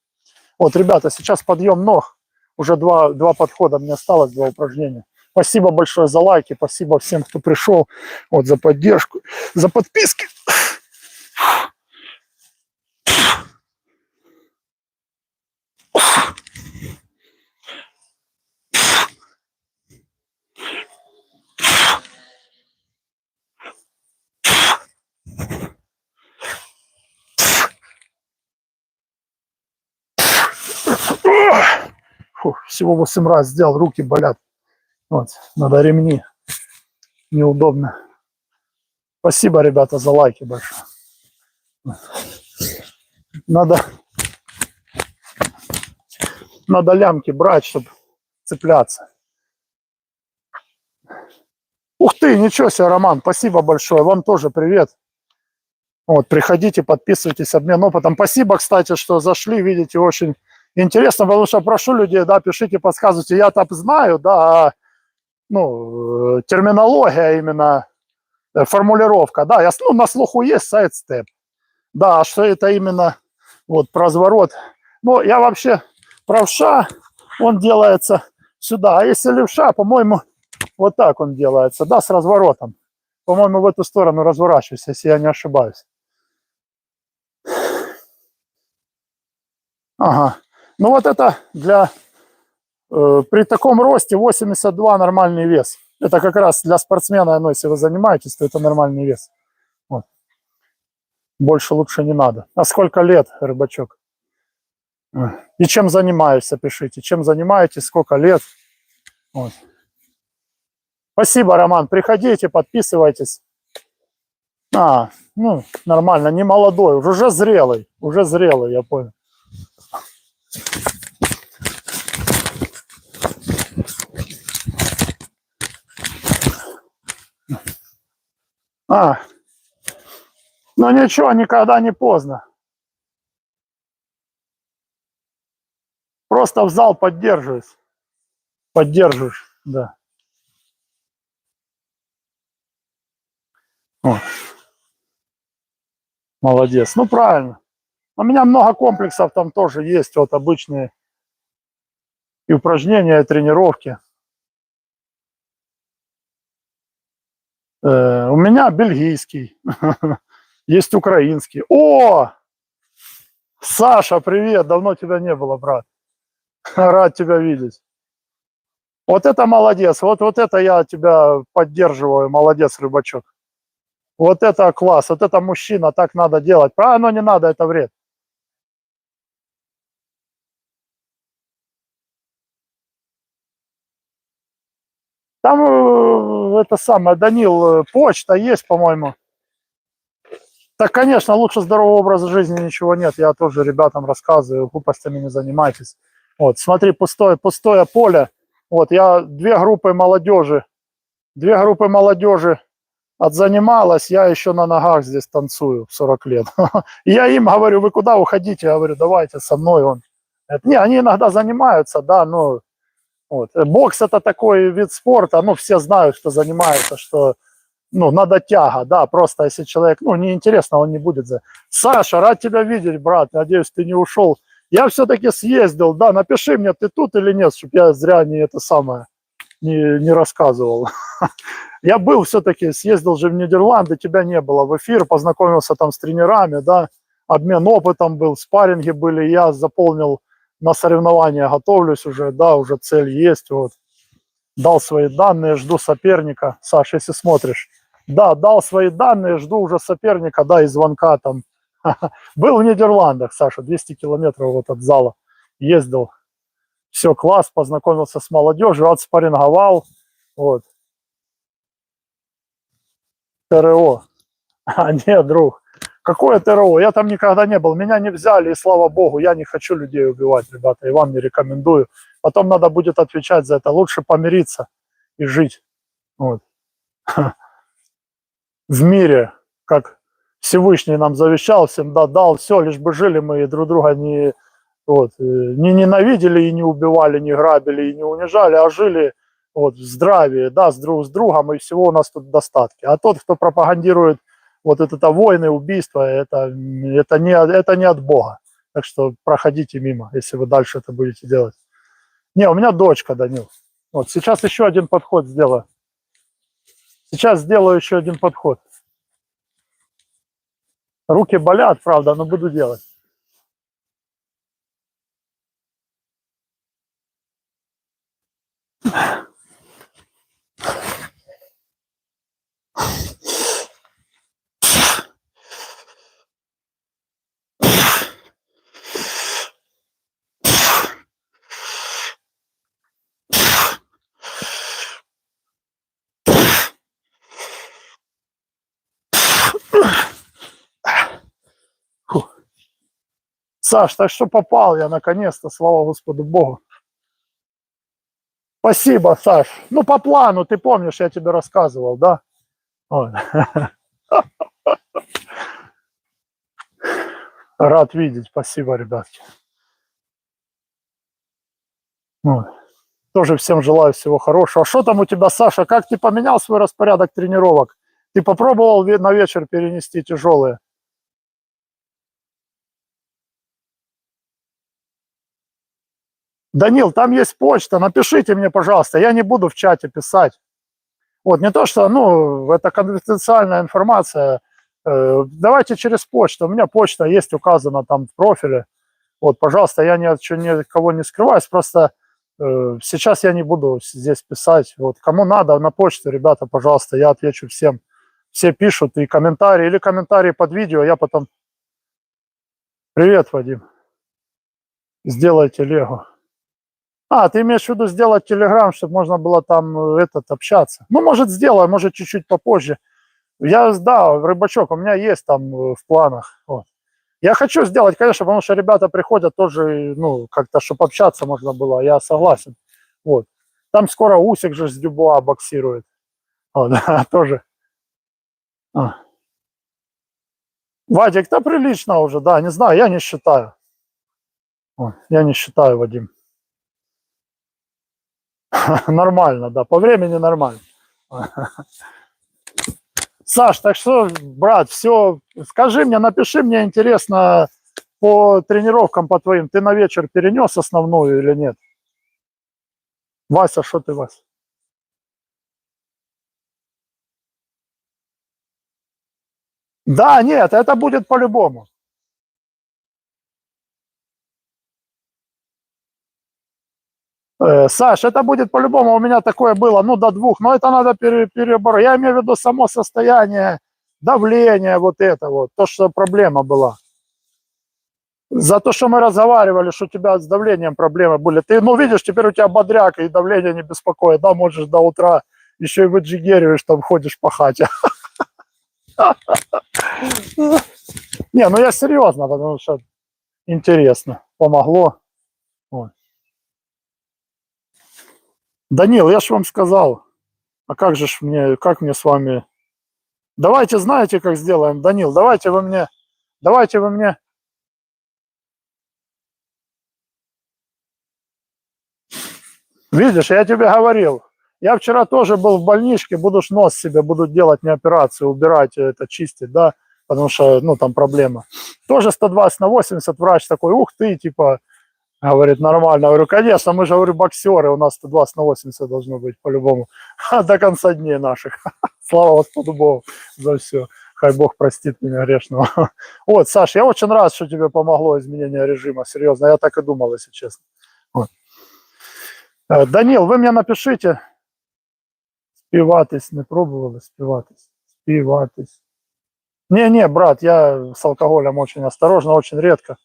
Вот, ребята, сейчас подъем ног, уже два подхода мне осталось, 2 упражнения. Спасибо большое за лайки, спасибо всем, кто пришел, вот, за поддержку, за подписки. Фу, всего 8 раз сделал, руки болят. Вот, надо ремни. Неудобно. Спасибо, ребята, за лайки большое. Надо лямки брать, чтобы цепляться. Ух ты, ничего себе, Роман, спасибо большое. Вам тоже привет. Вот, приходите, подписывайтесь, обмен опытом. Спасибо, кстати, что зашли, видите, очень интересно, потому что прошу людей, да, пишите, подсказывайте. Я там знаю, да, ну, терминология именно, формулировка, да, ну, на слуху есть сайдстеп. Да, что это именно, вот, про разворот. Ну, я вообще правша, он делается сюда, а если левша, по-моему, вот так он делается, да, с разворотом. По-моему, в эту сторону разворачиваюсь, если я не ошибаюсь. Ага. Ну вот это для... при таком росте 82 нормальный вес. Это как раз для спортсмена, ну, если вы занимаетесь, то это нормальный вес. Вот. Больше лучше не надо. А сколько лет, рыбачок? И чем занимаешься, пишите. Чем занимаетесь, сколько лет. Вот. Спасибо, Роман. Приходите, подписывайтесь. Ну, нормально, не молодой, уже зрелый, я понял. Ну ничего, никогда не поздно. Просто в зал поддерживаешь. Поддерживаешь, да. Вот. Молодец. Ну, правильно. У меня много комплексов там тоже есть, вот обычные и упражнения, и тренировки. У меня бельгийский, есть украинский. О, Саша, привет, давно тебя не было, брат. Рад тебя видеть. Вот это молодец, вот это я тебя поддерживаю, молодец, рыбачок. Вот это класс, вот это мужчина, так надо делать. Правильно, не надо, это вред. Там это самое, Данил, почта есть, по-моему. Так, конечно, лучше здорового образа жизни ничего нет. Я тоже ребятам рассказываю, глупостями не занимайтесь. Вот, смотри, пустое поле. Вот, я две группы молодежи отзанималась, я еще на ногах здесь танцую в 40 лет. И я им говорю, вы куда уходите? Я говорю, давайте со мной. Не, они иногда занимаются, да, но вот. Бокс это такой вид спорта, ну, все знают, кто занимается, что, ну, надо тяга, да, просто если человек, ну, неинтересно, он не будет. Саша, рад тебя видеть, брат, надеюсь, ты не ушел. Я все-таки съездил, да, напиши мне, ты тут или нет, чтобы я зря не рассказывал. Я был все-таки, съездил же в Нидерланды, тебя не было в эфир, познакомился там с тренерами, да, обмен опытом был, спарринги были, я заполнил на соревнования, готовлюсь уже, да, уже цель есть, вот. Дал свои данные, жду соперника. Саша, если смотришь. Да, дал свои данные, жду уже соперника, да, и звонка там. Был в Нидерландах, Саша, 200 километров вот от зала ездил. Все, класс, познакомился с молодежью, отспарринговал, вот. ТРО. А, нет, друг. Какое ТРО? Я там никогда не был. Меня не взяли, и слава богу, я не хочу людей убивать, ребята, и вам не рекомендую. Потом надо будет отвечать за это. Лучше помириться и жить. Вот. В мире, как Всевышний нам завещал, всем дал, все, лишь бы жили мы и друг друга не ненавидели и не убивали, не грабили и не унижали, а жили вот, в здравии, да, с другом, и всего у нас тут достатки. А тот, кто пропагандирует вот это войны, убийства, это не от Бога. Так что проходите мимо, если вы дальше это будете делать. Не, у меня дочка, Данил. Вот, сейчас еще один подход сделаю. Сейчас сделаю еще один подход. Руки болят, правда, но буду делать. Саш, так что попал я наконец-то, слава Господу Богу. Спасибо, Саш. Ну, по плану, ты помнишь, я тебе рассказывал, да? Вот. Рад видеть, спасибо, ребятки. Вот. Тоже всем желаю всего хорошего. А что там у тебя, Саша, как ты поменял свой распорядок тренировок? Ты попробовал на вечер перенести тяжелые? Данил, там есть почта, напишите мне, пожалуйста, я не буду в чате писать. Вот, не то, что, ну, это конфиденциальная информация. Давайте через почту. У меня почта есть указана там в профиле. Вот, пожалуйста, я никого не скрываюсь, просто сейчас я не буду здесь писать. Вот, кому надо, на почту, ребята, пожалуйста, я отвечу всем. Все пишут и комментарии, или комментарии под видео, я потом... Привет, Вадим. Сделайте Лего. А, ты имеешь в виду сделать Телеграм, чтобы можно было там общаться? Ну, может, сделаю, может, чуть-чуть попозже. Да, рыбачок, у меня есть там в планах. Вот. Я хочу сделать, конечно, потому что ребята приходят тоже, ну, как-то, чтобы общаться можно было, я согласен. Вот. Там скоро Усик же с Дюбуа боксирует. Вот, тоже. Вадик, да прилично уже, да, не знаю, я не считаю. Я не считаю, Вадим. Нормально, да, по времени нормально. Саш, так что, брат, все, скажи мне, напиши мне, интересно, по тренировкам по твоим, ты на вечер перенес основную или нет? Вася, что ты, Вася? Да, нет, это будет по-любому. Саш, это будет по-любому, у меня такое было, ну, до 2, но это надо перебороть. Я имею в виду само состояние, давление, вот это вот, то, что проблема была. За то, что мы разговаривали, что у тебя с давлением проблемы были. Ты, ну, видишь, теперь у тебя бодряк, и давление не беспокоит, да, можешь до утра еще и выджигериваешь, там ходишь по хате. Не, ну я серьезно, потому что интересно, помогло. Ой. Данил, я же вам сказал, а как же ж мне, как мне с вами... Давайте, знаете, как сделаем, Данил, давайте вы мне... Видишь, я тебе говорил, я вчера тоже был в больничке, буду ж нос себе, буду делать не операцию, убирать это, чистить, да, потому что, ну, там проблема. Тоже 120 на 80, врач такой, ух ты, типа, говорит, нормально. Говорю, конечно, мы же, говорю, боксеры, у нас 120 на 80 должно быть по-любому до конца дней наших. Слава Господу Богу за все. Хай Бог простит меня грешного. Вот, Саш, я очень рад, что тебе помогло изменение режима, серьезно, я так и думал, если честно. Вот. Данил, вы мне напишите. Спиватись, не пробовали спиватись? Спиватись. Не, брат, я с алкоголем очень осторожно, очень редко.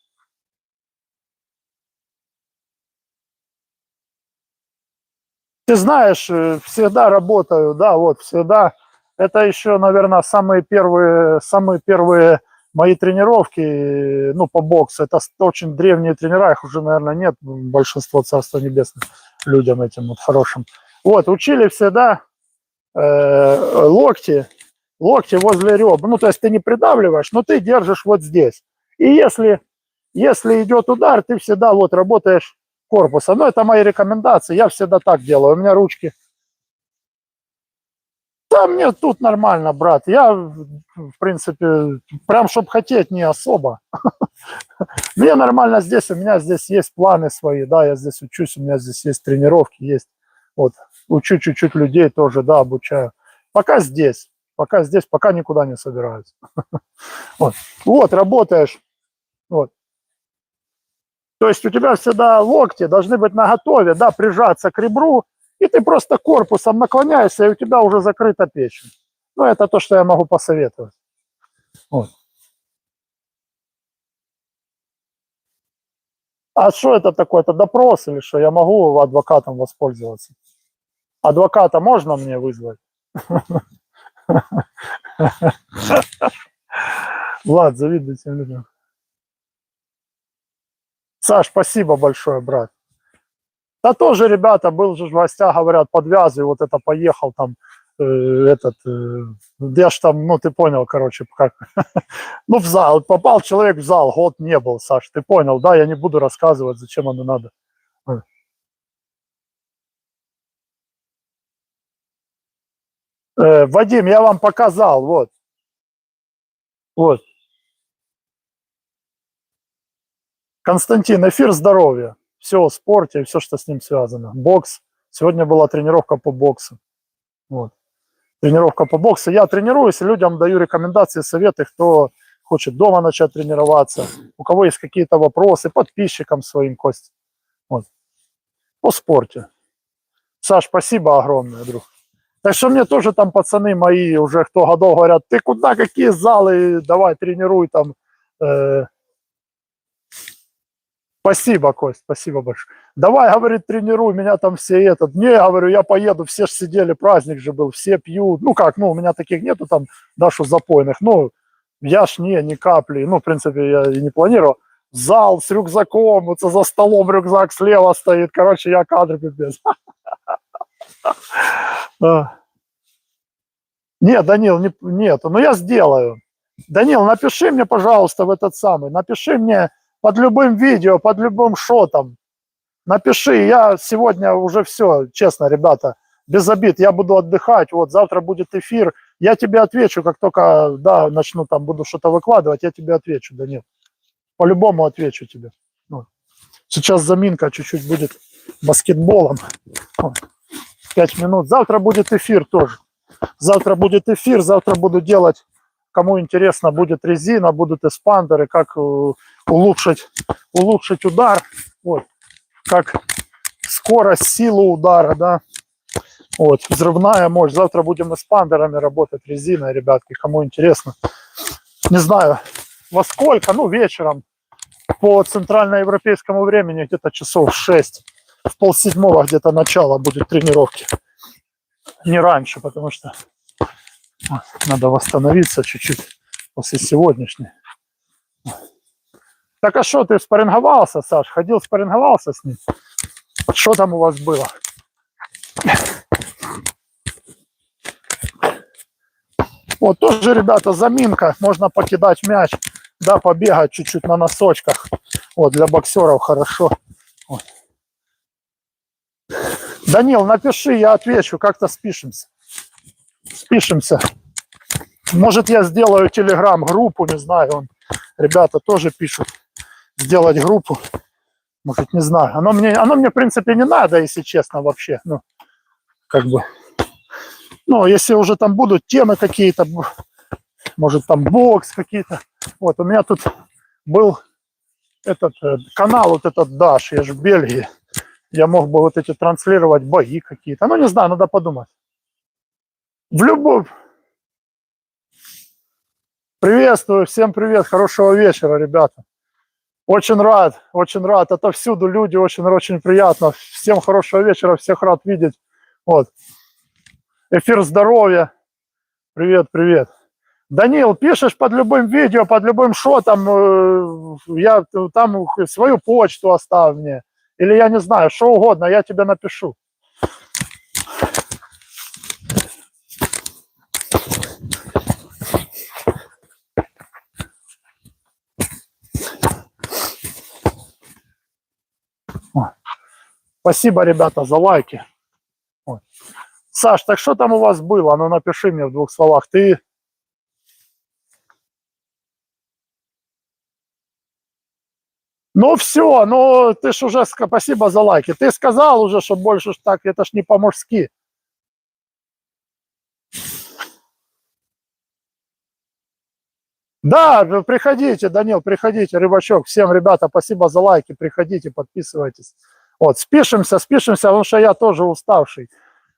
Ты знаешь, всегда работаю, да, вот, всегда. Это еще, наверное, самые первые мои тренировки, ну, по боксу. Это очень древние тренера, их уже, наверное, нет, большинство, царства небесных, людям этим вот хорошим. Вот, учили всегда локти возле ребер. Ну, то есть ты не придавливаешь, но ты держишь вот здесь. И если идет удар, ты всегда вот работаешь корпусом. Ну, это мои рекомендации, я всегда так делаю. У меня ручки. Да, мне тут нормально, брат. Я, в принципе, прям, чтобы хотеть, не особо. Мне нормально здесь, у меня здесь есть планы свои, да, я здесь учусь, у меня здесь есть тренировки, есть. Вот, учу чуть-чуть людей тоже, да, обучаю. Пока здесь, пока никуда не собираюсь. Вот, работаешь. Вот. То есть у тебя всегда локти должны быть наготове, да, прижаться к ребру, и ты просто корпусом наклоняешься, и у тебя уже закрыта печень. Ну, это то, что я могу посоветовать. Вот. А что это такое? Это допрос или что? Я могу адвокатом воспользоваться? Адвоката можно мне вызвать? Влад, завидуй тем людям. Саш, спасибо большое, брат. Да тоже, ребята, был же в гостях, говорят, подвязывай, вот это поехал там, я ж там, ну, ты понял, короче, как, ну, в зал, попал человек в зал, год не был, Саш, ты понял, да, я не буду рассказывать, зачем оно надо. Вадим, я вам показал, вот. Константин, эфир здоровья. Все о спорте, все, что с ним связано. Бокс. Сегодня была тренировка по боксу. Вот. Тренировка по боксу. Я тренируюсь, и людям даю рекомендации, советы, кто хочет дома начать тренироваться, у кого есть какие-то вопросы, подписчикам своим, Кость. Вот. По спорте. Саш, спасибо огромное, друг. Так что мне тоже там пацаны мои уже кто годов говорят, ты куда, какие залы, давай тренируй там. Спасибо, Кость, спасибо большое. Давай, говорит, тренируй, меня там все этот. Не, говорю, я поеду, все ж сидели, праздник же был, все пьют. Ну как, ну у меня таких нету там, да, что запойных. Ну, я ж ни капли. Ну, в принципе, я и не планировал. Зал с рюкзаком, вот за столом рюкзак слева стоит. Короче, я кадр пипец. Нет, Данил, нету, но я сделаю. Данил, напиши мне, пожалуйста, в этот самый, напиши мне под любым видео, под любым шотом. Напиши, я сегодня уже все, честно, ребята, без обид, я буду отдыхать, вот завтра будет эфир, Я тебе отвечу, как только, да, начну там, буду что-то выкладывать, я тебе отвечу, Данил. По-любому отвечу тебе. Вот. Сейчас заминка чуть-чуть будет баскетболом. Вот. 5 минут. Завтра будет эфир тоже. Завтра будет эфир, завтра буду делать, кому интересно, будет резина, будут эспандеры, как улучшить удар, вот, как скорость, силу удара, да, вот, взрывная мощь. Завтра будем эспандерами работать, резиной, ребятки, кому интересно. Не знаю, во сколько, ну, вечером, по центральноевропейскому времени, где-то часов 6, в 6:30 где-то начало будет тренировки. Не раньше, потому что надо восстановиться чуть-чуть после сегодняшней. Так а что, ты спарринговался, Саш? Ходил, спарринговался с ним? Что там у вас было? Вот тоже, ребята, заминка. Можно покидать мяч, да, побегать чуть-чуть на носочках. Вот, для боксеров хорошо. Вот. Данил, напиши, я отвечу, как-то спишемся. Спишемся. Может, я сделаю телеграм-группу, не знаю, ребята тоже пишут, сделать группу. Может, не знаю. Оно мне, в принципе, не надо, если честно, вообще. Ну, как бы. Ну, если уже там будут темы какие-то, может, там бокс какие-то. Вот, у меня тут был этот канал, вот этот Даш, я же в Бельгии. Я мог бы вот эти транслировать бои какие-то. Ну, не знаю, надо подумать. В любом... Приветствую, всем привет, хорошего вечера, ребята. Очень рад, отовсюду люди, очень приятно. Всем хорошего вечера, всех рад видеть. Вот. Эфир здоровья. Привет. Данил, пишешь под любым видео, под любым шотом, я там свою почту оставь мне. Или я не знаю, что угодно, я тебе напишу. Спасибо, ребята, за лайки. Вот. Саш, так что там у вас было? Ну, напиши мне в 2 словах. Ты... Ну, все, ну, ты ж уже... Спасибо за лайки. Ты сказал уже, что больше так, это ж не по-мужски. Да, приходите, Данил, приходите, Рыбачок. Всем, ребята, спасибо за лайки. Приходите, подписывайтесь. Вот, спишемся, потому что я тоже уставший.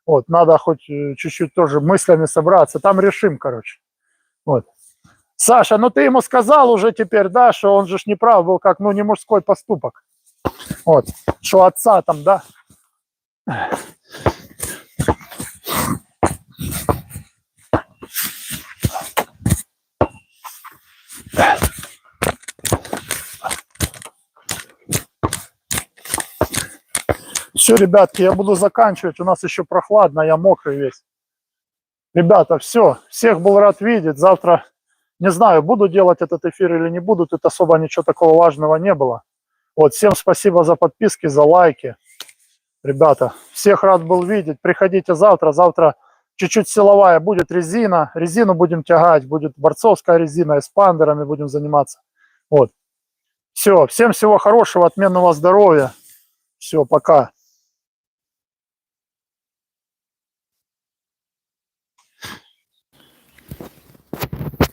Вот, надо хоть чуть-чуть тоже мыслями собраться. Там решим, короче. Вот. Саша, ну ты ему сказал уже теперь, да, что он же ж не прав был, как, ну, не мужской поступок. Вот, что отца там, да. Все, ребятки, я буду заканчивать. У нас еще прохладно, я мокрый весь. Ребята, все. Всех был рад видеть. Завтра, не знаю, буду делать этот эфир или не буду. Тут особо ничего такого важного не было. Вот, всем спасибо за подписки, за лайки. Ребята, всех рад был видеть. Приходите завтра. Завтра чуть-чуть силовая будет резина. Резину будем тягать. Будет борцовская резина. Эспандерами будем заниматься. Вот. Все. Всем всего хорошего, отменного здоровья. Все, пока.